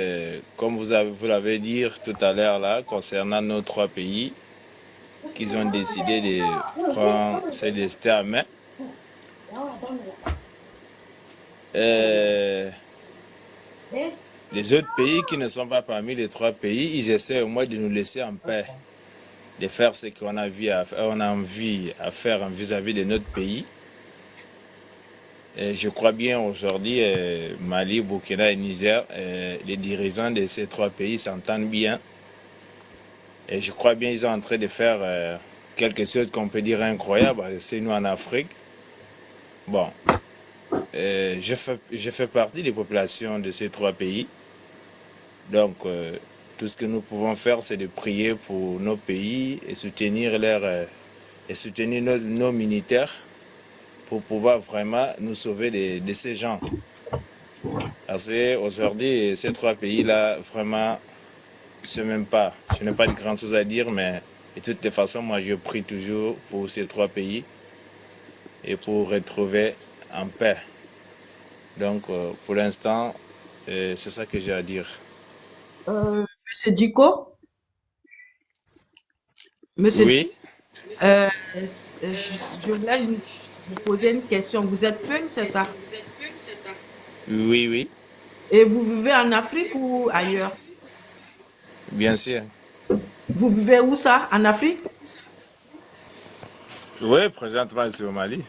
[SPEAKER 10] comme vous l'avez dit tout à l'heure là, concernant nos trois pays, qu'ils ont décidé de prendre ce destin en main. Les autres pays qui ne sont pas parmi les trois pays, ils essaient au moins de nous laisser en paix, de faire ce qu'on a envie à faire vis-à-vis de notre pays. Et je crois bien aujourd'hui, Mali, Burkina et Niger, les dirigeants de ces trois pays s'entendent bien. Et je crois bien qu'ils sont en train de faire quelque chose qu'on peut dire incroyable. C'est nous en Afrique. Bon, je fais partie des populations de ces trois pays. Donc, tout ce que nous pouvons faire, c'est de prier pour nos pays et soutenir nos militaires pour pouvoir vraiment nous sauver de ces gens. Parce qu'aujourd'hui, ces trois pays-là, vraiment, je n'ai pas de grandes choses à dire, mais de toutes les façons, moi, je prie toujours pour ces trois pays et pour retrouver en paix. Donc, pour l'instant, c'est ça que j'ai à dire.
[SPEAKER 4] Monsieur Diko, Monsieur
[SPEAKER 10] Oui,
[SPEAKER 4] je voulais vous poser une question. Vous êtes Peul, c'est ça?
[SPEAKER 10] oui, oui,
[SPEAKER 4] Et vous vivez en Afrique ou ailleurs?
[SPEAKER 10] bien sûr.
[SPEAKER 4] Vous vivez où ça? En Afrique?
[SPEAKER 10] Oui, présentement, je suis au Mali.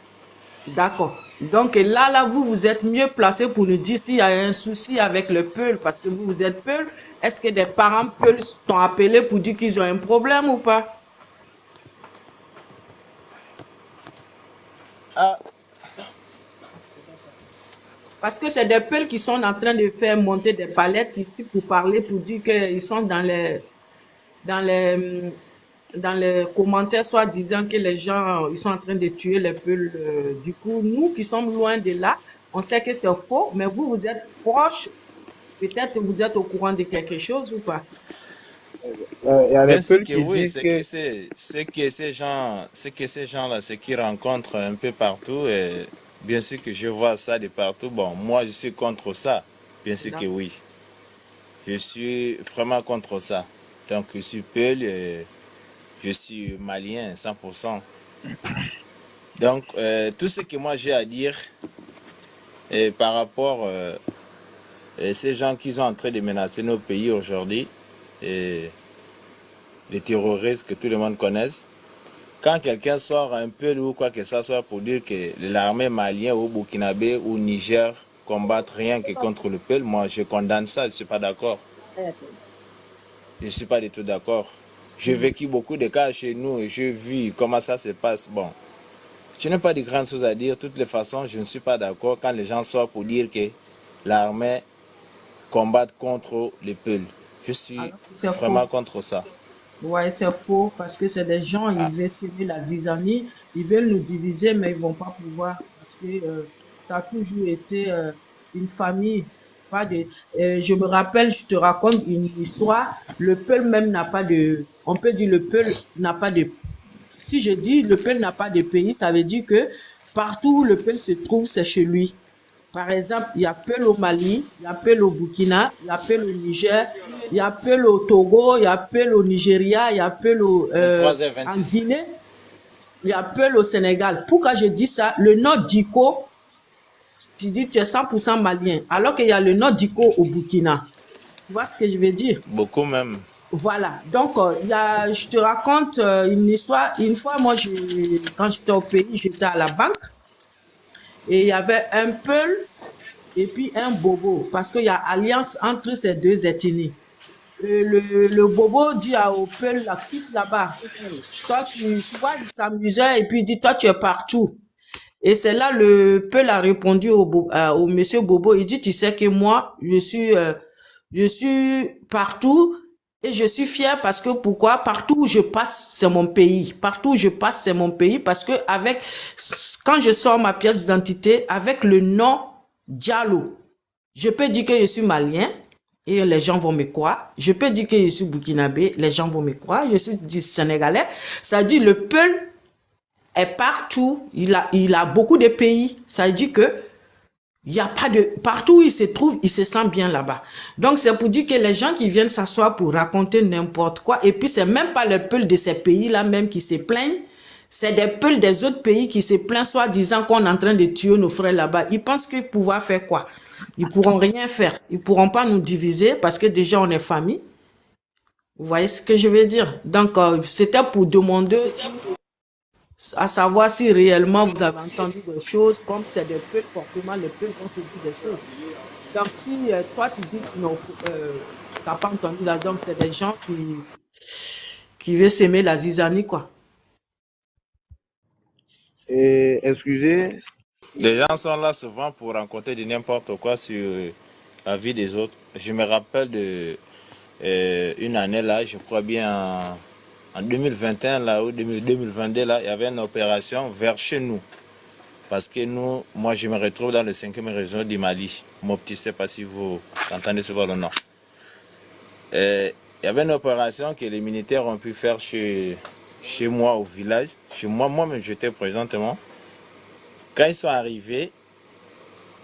[SPEAKER 4] D'accord. Donc là, vous êtes mieux placé pour nous dire s'il y a un souci avec le Peul, parce que vous êtes Peul. Est-ce que des parents Peul t'ont appelé pour dire qu'ils ont un problème ou pas?
[SPEAKER 10] Ah,
[SPEAKER 4] Parce que c'est des Peuls qui sont en train de faire monter des palettes ici pour parler, pour dire qu'ils sont dans les, dans les commentaires, soit disant que les gens, ils sont en train de tuer les Peuls. Du coup, nous qui sommes loin de là, on sait que c'est faux, mais vous êtes proches. Peut-être que vous êtes au courant de quelque chose ou pas?
[SPEAKER 3] Il y a des
[SPEAKER 10] bien sûr
[SPEAKER 3] peuples
[SPEAKER 10] que
[SPEAKER 3] qui
[SPEAKER 10] oui,
[SPEAKER 3] disent que
[SPEAKER 10] c'est que ces gens-là, ce qu'ils rencontrent un peu partout, et bien sûr que je vois ça de partout. Bon, moi, je suis contre ça. Bien sûr que oui. Je suis vraiment contre ça. Donc, je suis Peul, je suis malien, 100%. Donc, tout ce que moi j'ai à dire par rapport à ces gens qui sont en train de menacer nos pays aujourd'hui, et les terroristes que tout le monde connaisse, quand quelqu'un sort un peu ou quoi que ça soit pour dire que l'armée malienne ou burkinabé ou Niger combattent rien que contre le peuple, moi je condamne ça, je ne suis pas d'accord. Je ne suis pas du tout d'accord. J'ai vécu beaucoup de cas chez nous et j'ai vu comment ça se passe. Bon, je n'ai pas de grandes choses à dire. De toutes les façons, je ne suis pas d'accord quand les gens sortent pour dire que l'armée combat contre le peuple. Je suis vraiment contre ça.
[SPEAKER 4] Ouais, c'est faux parce que c'est des gens, ils essaient de la zizanie, ils veulent nous diviser, mais ils vont pas pouvoir parce que ça a toujours été une famille. Pas de, je me rappelle, je te raconte une histoire. Le Peul même n'a pas de, on peut dire le Peul n'a pas de. Si je dis le Peul n'a pas de pays, ça veut dire que partout où le Peul se trouve, c'est chez lui. Par exemple, il y a Peul au Mali, il y a Peul au Burkina, il y a Peul au Niger, il y a Peul au Togo, il y a Peul au Nigeria, il y a Peul en Guinée, il y a Peul au Sénégal. Pourquoi je dis ça? Le nom d'Iko, tu dis tu es 100% malien, alors qu'il y a le nom d'Iko au Burkina. Tu vois ce que je veux dire?
[SPEAKER 10] Beaucoup même.
[SPEAKER 4] Voilà. Donc, je te raconte une histoire. Une fois, moi, quand j'étais au pays, j'étais à la banque. Et il y avait un Peul et puis un Bobo, parce qu'il y a alliance entre ces deux ethnies. Et le Bobo dit au Peul, là, quitte là-bas. Toi, tu vois, il s'amusait et puis il dit, toi, tu es partout. Et c'est là le Peul a répondu au monsieur Bobo. Il dit, tu sais que moi, je suis partout et je suis fier parce que pourquoi? Partout où je passe, c'est mon pays. Partout où je passe, c'est mon pays parce que quand je sors ma pièce d'identité avec le nom Diallo, je peux dire que je suis malien et les gens vont me croire. Je peux dire que je suis burkinabé, les gens vont me croire. Je suis du sénégalais. Ça dit le Peul est partout. Il a beaucoup de pays. Ça veut dire que il y a pas de partout où il se trouve, il se sent bien là-bas. Donc c'est pour dire que les gens qui viennent s'asseoir pour raconter n'importe quoi, et puis c'est même pas le peuple de ces pays-là même qui se plaignent, c'est des peuples des autres pays qui se plaignent, soit disant qu'on est en train de tuer nos frères là-bas. Ils pensent qu'ils pouvoir faire quoi? Ils pourront rien faire. Ils pourront pas nous diviser parce que déjà on est famille. Vous voyez ce que je veux dire? Donc c'était pour demander à savoir si réellement vous avez entendu des choses, comme c'est des peuples, forcément les peuples vont se dire des choses. Donc si toi tu dis que tu n'as pas entendu là, donc c'est des gens qui veulent s'aimer la zizanie, quoi.
[SPEAKER 3] Excusez,
[SPEAKER 10] Les gens sont là souvent pour raconter de n'importe quoi sur la vie des autres. Je me rappelle de une année là, je crois bien en 2021 là ou 2022 là, il y avait une opération vers chez nous. Parce que nous, moi je me retrouve dans le 5e région du Mali. Mopti, je ne sais pas si vous entendez souvent le nom. Il y avait une opération que les militaires ont pu faire chez moi au village. Chez moi-même j'étais présentement. Quand ils sont arrivés,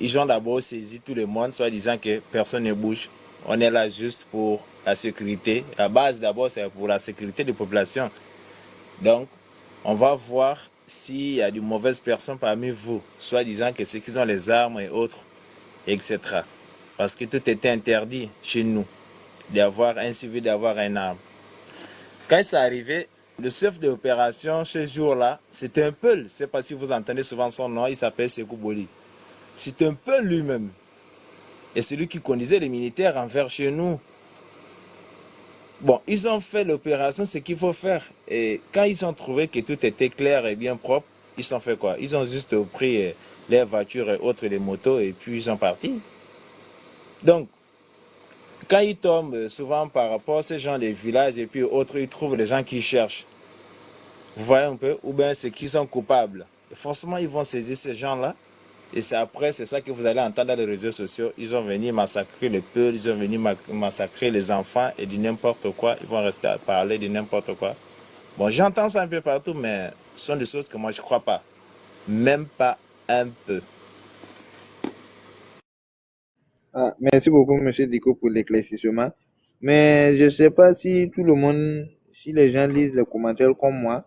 [SPEAKER 10] ils ont d'abord saisi tout le monde, soit disant que personne ne bouge. On est là juste pour la sécurité. La base d'abord, c'est pour la sécurité des populations. Donc, on va voir s'il y a de mauvaises personnes parmi vous, soit disant que ceux qui ont les armes et autres, etc. Parce que tout était interdit chez nous, d'avoir un civil, d'avoir un arme. Quand c'est arrivé, le chef de l'opération ce jour-là, c'était un Peul. Je ne sais pas si vous entendez souvent son nom, il s'appelle Sekou Boli. C'est un Peul lui-même. Et c'est lui qui conduisait les militaires envers chez nous. Bon, ils ont fait l'opération, ce qu'il faut faire. Et quand ils ont trouvé que tout était clair et bien propre, ils ont fait quoi? Ils ont juste pris les voitures et autres, les motos, et puis ils sont partis. Donc, quand ils tombent souvent par rapport à ces gens des villages et puis autres, ils trouvent les gens qui cherchent. Vous voyez un peu? Ou bien c'est qui sont coupables. Et forcément, ils vont saisir ces gens-là. Et c'est après, c'est ça que vous allez entendre dans les réseaux sociaux. Ils ont venu massacrer les peuples, ils ont venu massacrer les enfants et de n'importe quoi. Ils vont rester à parler de n'importe quoi. Bon, j'entends ça un peu partout, mais ce sont des choses que moi je ne crois pas. Même pas un peu.
[SPEAKER 3] merci beaucoup, Monsieur Diko, pour l'éclaircissement. Mais je ne sais pas si tout le monde, si les gens lisent les commentaires comme moi.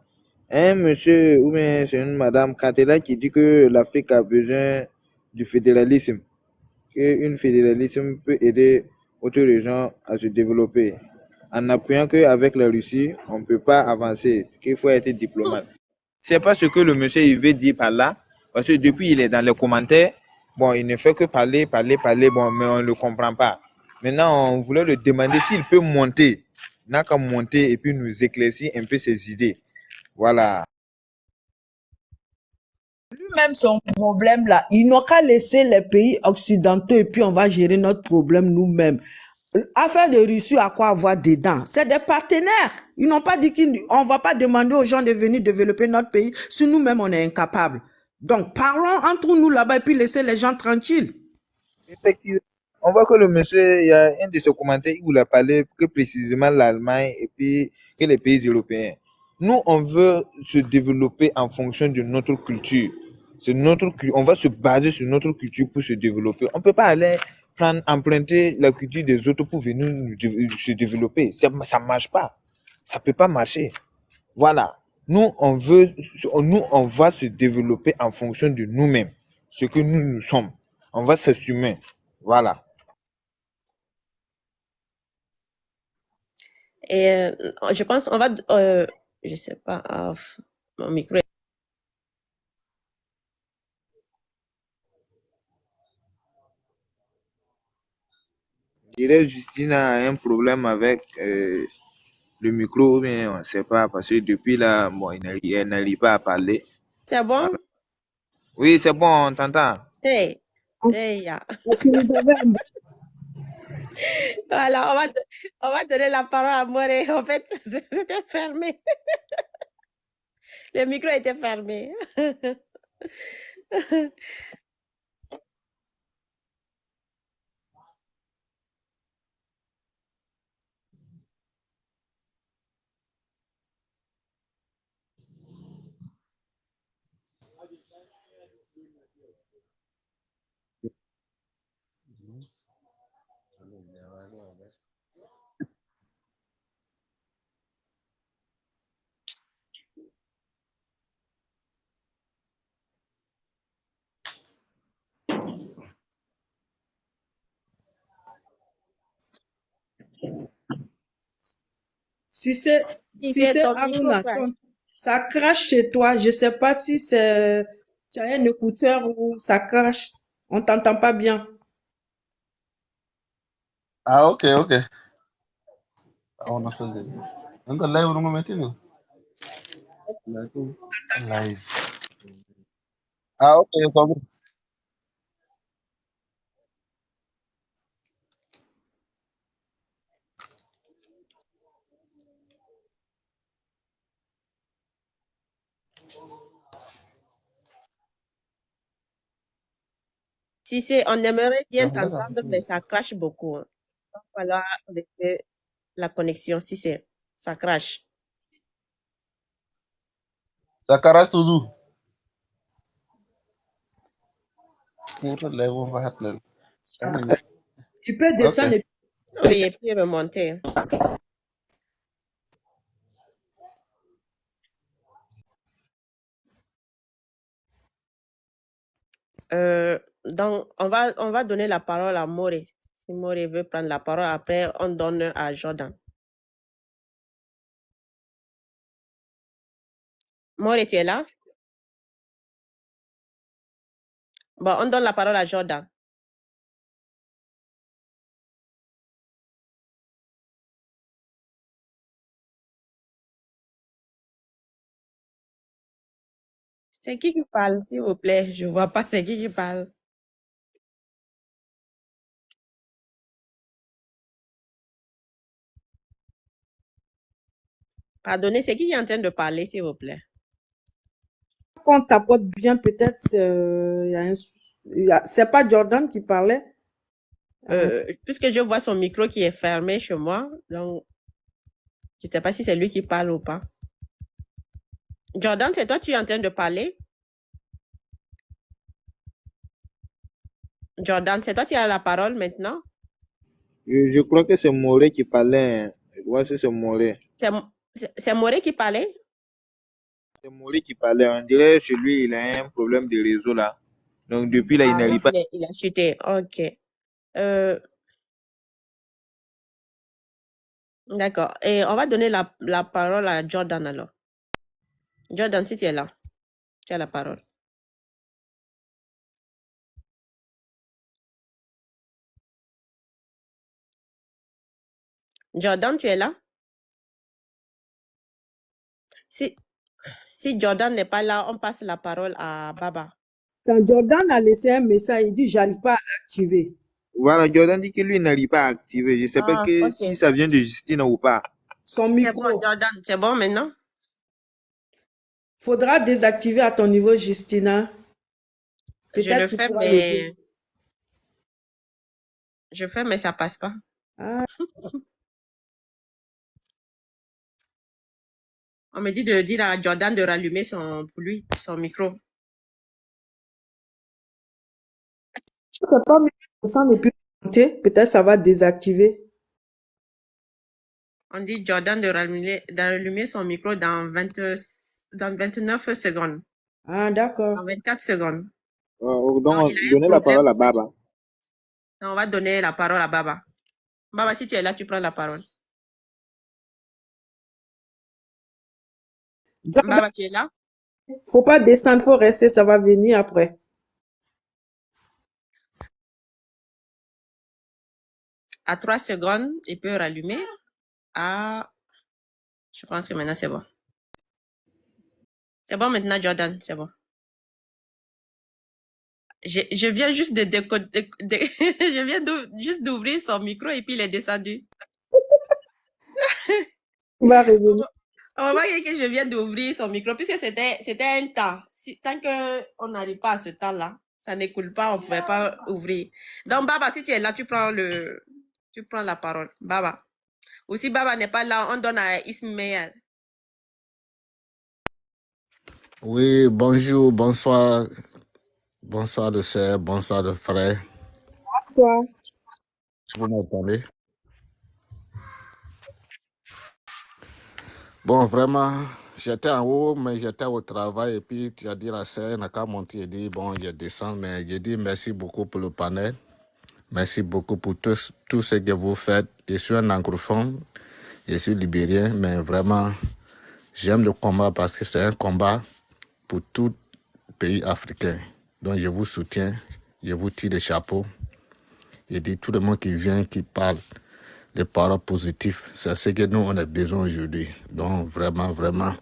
[SPEAKER 3] Un monsieur ou bien c'est une madame Kantela qui dit que l'Afrique a besoin du fédéralisme, qu'une fédéralisme peut aider autres régions à se développer. En appuyant qu'avec la Russie, on ne peut pas avancer, qu'il faut être diplomate. C'est pas ce que le monsieur il veut dire par là, parce que depuis il est dans les commentaires, bon, il ne fait que parler, bon, mais on ne le comprend pas. Maintenant, on voulait le demander s'il peut monter, n'a qu'à monter et puis nous éclaircir un peu ses idées. Voilà.
[SPEAKER 4] Lui-même, son problème là, il n'a qu'à laisser les pays occidentaux et puis on va gérer notre problème nous-mêmes. Affaire de Russie, à quoi avoir dedans? C'est des partenaires. Ils n'ont pas dit qu'on ne va pas demander aux gens de venir développer notre pays si nous-mêmes on est incapables. Donc parlons entre nous là-bas et puis laissez les gens tranquilles.
[SPEAKER 3] Effectivement. On voit que le monsieur, il y a un de ses commentaires où il a parlé que précisément l'Allemagne et puis que les pays européens. Nous, on veut se développer en fonction de notre culture. C'est on va se baser sur notre culture pour se développer. On ne peut pas aller emprunter la culture des autres pour venir se développer. Ça ne marche pas. Ça ne peut pas marcher. Voilà. Nous, on va se développer en fonction de nous-mêmes, ce que nous sommes. On va s'assumer. Voilà.
[SPEAKER 2] Et je pense on va, je sais pas, mon micro.
[SPEAKER 3] dirais Justine a un problème avec le micro, mais on ne sait pas, parce que depuis là, bon, elle n'arrive pas à parler.
[SPEAKER 2] C'est
[SPEAKER 3] Voilà.
[SPEAKER 2] bon?
[SPEAKER 3] Oui, c'est bon, on t'entend.
[SPEAKER 2] Hey,
[SPEAKER 4] Donc,
[SPEAKER 2] hey, ya.
[SPEAKER 4] vous avez un bon-
[SPEAKER 2] Voilà, on va donner la parole à Moré. En fait, c'était fermé. Le micro était fermé.
[SPEAKER 4] Si c'est
[SPEAKER 2] Si
[SPEAKER 4] si
[SPEAKER 2] c'est
[SPEAKER 4] c'est
[SPEAKER 2] ton micro
[SPEAKER 4] Aruna,
[SPEAKER 2] crash.
[SPEAKER 4] ça crache chez toi. Je sais pas si c'est tu as un écouteur ou ça crache. On t'entend pas bien.
[SPEAKER 11] Ah, ok, ok. Oh, no sé. ¿Nunca live no me metí, no? Live. Ah, ok, está bien.
[SPEAKER 2] Si c'est, on aimerait bien
[SPEAKER 11] Ya, mira,
[SPEAKER 2] t'entendre, mais ça crache beaucoup. Il va falloir arrêter la connexion si c'est, ça crache.
[SPEAKER 11] sacarás tu du. Puta, live on va a hacer.
[SPEAKER 4] Tu peux
[SPEAKER 11] Ok.
[SPEAKER 4] descendre et
[SPEAKER 2] Oui, et puis remonter. Donc, on va donner la parole à Moré. Si Moré veut prendre la parole, après, on donne à Jordan. Moré, tu es là? Bon, on donne la parole à Jordan. C'est qui parle, s'il vous plaît? Je vois pas c'est qui parle. Pardonnez, c'est qui est en train de parler, s'il vous plaît?
[SPEAKER 4] qu'on tapote bien, peut-être c'est pas Jordan qui parlait.
[SPEAKER 2] Puisque je vois son micro qui est fermé chez moi, donc je ne sais pas si c'est lui qui parle ou pas. Jordan, c'est toi, tu es en train de parler? Jordan, c'est toi qui as la parole maintenant?
[SPEAKER 3] Je crois que c'est Moré qui parlait. Hein. Je crois que c'est Moré.
[SPEAKER 2] C'est Moré qui parlait?
[SPEAKER 3] C'est Moré qui parlait. On dirait chez lui, il a un problème de réseau là. Donc depuis là, il
[SPEAKER 2] Ah,
[SPEAKER 3] n'arrive
[SPEAKER 2] donc
[SPEAKER 3] pas.
[SPEAKER 2] il a chuté. OK. D'accord. Et on va donner la parole à Jordan alors. Jordan, si tu es là, tu as la parole. Jordan, tu es là? Si Jordan n'est pas là, on passe la parole à Baba.
[SPEAKER 4] Quand Jordan a laissé un message, il dit j'arrive pas à activer.
[SPEAKER 3] Voilà, Jordan dit que lui n'arrive pas à activer. Je ne sais pas que si
[SPEAKER 2] OK.
[SPEAKER 3] ça vient de Justine ou pas.
[SPEAKER 4] Son
[SPEAKER 2] C'est bon,
[SPEAKER 4] micro.
[SPEAKER 2] Jordan, c'est bon maintenant?
[SPEAKER 4] Faudra désactiver à ton niveau, Justina.
[SPEAKER 2] Je le
[SPEAKER 4] Peut-être tu
[SPEAKER 2] fais,
[SPEAKER 4] pourras l'aider.
[SPEAKER 2] mais ça passe pas.
[SPEAKER 4] Ah,
[SPEAKER 2] On me dit de dire à Jordan de rallumer son micro.
[SPEAKER 4] je sais pas, mais ça n'est plus monté. Peut-être ça va désactiver.
[SPEAKER 2] On dit Jordan de rallumer son micro dans 29 secondes.
[SPEAKER 4] Ah, d'accord.
[SPEAKER 2] Dans 24 secondes.
[SPEAKER 3] Donc,
[SPEAKER 2] Donc, il a un
[SPEAKER 3] donnez la
[SPEAKER 2] problème.
[SPEAKER 3] parole à Baba.
[SPEAKER 2] Donc, on va donner la parole à Baba. Baba, si tu es là, tu prends la parole.
[SPEAKER 4] Jordan,
[SPEAKER 2] Baba, tu es là?
[SPEAKER 4] faut pas descendre, faut rester, ça va venir après.
[SPEAKER 2] À 3 secondes, il peut rallumer. Ah, je pense que maintenant c'est bon. C'est bon maintenant, Jordan, c'est bon. Je viens juste de je viens juste d'ouvrir son micro et puis il est descendu.
[SPEAKER 4] On va revenir.
[SPEAKER 2] On va voir que je viens d'ouvrir son micro puisque c'était un temps. Tant qu'on n'arrive pas à ce temps-là, ça n'écoule pas, on ne pouvait pas ouvrir. Donc, Baba, si tu es là, tu prends la parole. Baba. Ou si Baba n'est pas là, on donne à Ismaël.
[SPEAKER 12] Oui, bonjour, bonsoir. Bonsoir de sœur, bonsoir de frère.
[SPEAKER 4] Bonsoir.
[SPEAKER 12] Vous m'entendez? Bon, vraiment, j'étais en haut, mais j'étais au travail. Et puis, tu as dit la sœur, n'a qu'à monter. J'ai dit, bon, je descends. Mais j'ai dit merci beaucoup pour le panel. Merci beaucoup pour tout ce que vous faites. Je suis un anglophone, je suis libérien, mais vraiment, j'aime le combat parce que c'est un combat pour tout pays africain. Donc, je vous soutiens, je vous tire le chapeau. Je dis tout le monde qui vient, qui parle des paroles positives, c'est ce que nous, on a besoin aujourd'hui. Donc, vraiment, vraiment,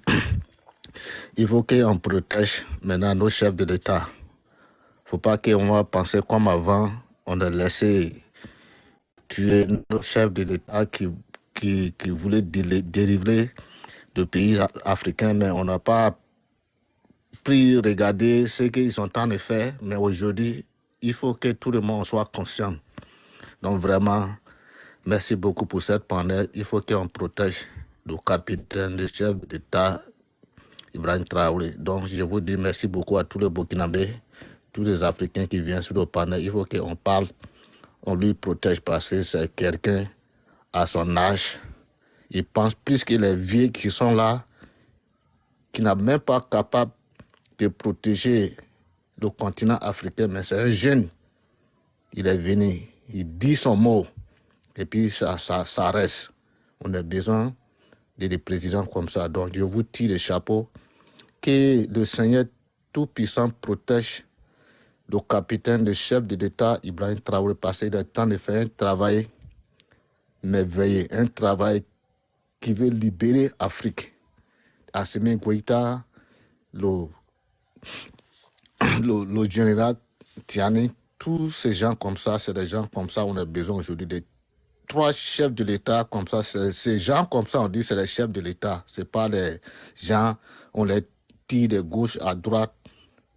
[SPEAKER 12] il faut qu'on protège maintenant nos chefs de l'État. Il ne faut pas qu'on va penser comme avant, on a laissé tuer nos chefs de l'État qui voulaient délivrer le pays africain, mais on n'a pas pris regarder ce qu'ils sont en train de faire. Mais aujourd'hui, il faut que tout le monde soit conscient. Donc, vraiment, merci beaucoup pour cette panel. Il faut qu'on protège le capitaine, le chef d'État, Ibrahim Traoré. Donc, je vous dis merci beaucoup à tous les Burkinabés, tous les Africains qui viennent sur le panel. Il faut qu'on parle, on lui protège parce que c'est quelqu'un à son âge. Il pense plus que les vieux qui sont là, qui n'a même pas capable de protéger le continent africain, mais c'est un jeune. Il est venu, il dit son mot. Et puis ça reste. On a besoin de des présidents comme ça. Donc je vous tire le chapeau. Que le Seigneur Tout-Puissant protège le capitaine, le chef de l'État, Ibrahim Traoré, parce qu'il a le temps de faire un travail merveilleux, un travail qui veut libérer l'Afrique. Assimi Goïta, le général Tiani, tous ces gens comme ça, c'est des gens comme ça, on a besoin aujourd'hui de 3 chefs de l'État comme ça. Ces gens comme ça, on dit c'est les chefs de l'État. Ce n'est pas les gens, on les tire de gauche à droite,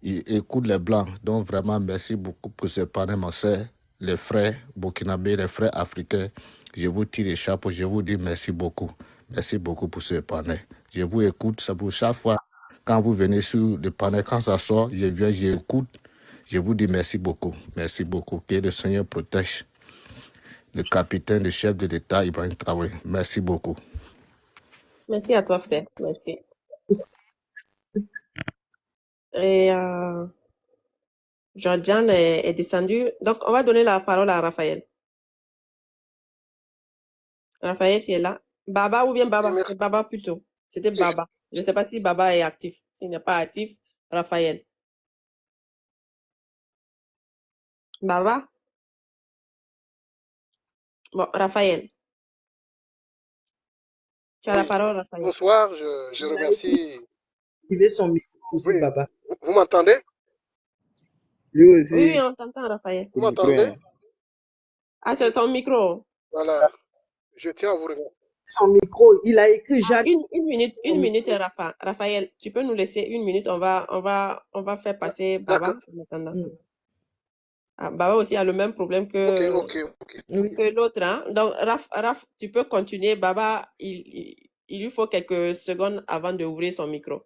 [SPEAKER 12] ils écoutent les Blancs. Donc vraiment, merci beaucoup pour ce panel, ma soeur, les frères burkinabés, les frères africains. Je vous tire les chapeaux, je vous dis merci beaucoup. Merci beaucoup pour ce panel. Je vous écoute, c'est pour chaque fois, quand vous venez sur le panel, quand ça sort, je viens, j'écoute. Je vous dis merci beaucoup. Merci beaucoup. Que le Seigneur protège le capitaine, le chef de l'État, Ibrahim Traoré. Merci beaucoup.
[SPEAKER 2] Merci à toi, frère. Merci. Et Jordan est descendu. Donc, on va donner la parole à Raphaël. Raphaël, c'est là. Baba ou bien Baba?
[SPEAKER 13] Merci.
[SPEAKER 2] Baba plutôt. C'était Baba. Je ne sais pas si Baba est actif. S'il n'est pas actif, Raphaël. Baba? Bon, Raphaël. Tu as la
[SPEAKER 13] Oui,
[SPEAKER 2] parole, Raphaël.
[SPEAKER 13] bonsoir, je remercie.
[SPEAKER 4] Activez son micro aussi,
[SPEAKER 13] Oui,
[SPEAKER 4] Baba.
[SPEAKER 13] vous m'entendez?
[SPEAKER 3] Lui
[SPEAKER 2] Oui,
[SPEAKER 3] aussi,
[SPEAKER 2] oui, on t'entend, Raphaël.
[SPEAKER 13] Vous
[SPEAKER 3] le micro,
[SPEAKER 13] m'entendez?
[SPEAKER 3] hein.
[SPEAKER 2] Ah, c'est son micro.
[SPEAKER 13] Voilà, je tiens à vous remercier.
[SPEAKER 4] Son micro, il a écrit Jacques.
[SPEAKER 2] Une minute,
[SPEAKER 4] Son micro.
[SPEAKER 2] Raphaël, tu peux nous laisser une minute, on va faire passer Baba
[SPEAKER 13] D'accord.
[SPEAKER 2] en attendant.
[SPEAKER 4] Mm.
[SPEAKER 2] Ah, Baba aussi a le même problème
[SPEAKER 13] Ok,
[SPEAKER 2] que,
[SPEAKER 13] ok, ok.
[SPEAKER 4] Oui.
[SPEAKER 2] que l'autre, hein. Donc, Raph, tu peux continuer. Baba, il lui faut quelques secondes avant d'ouvrir son micro.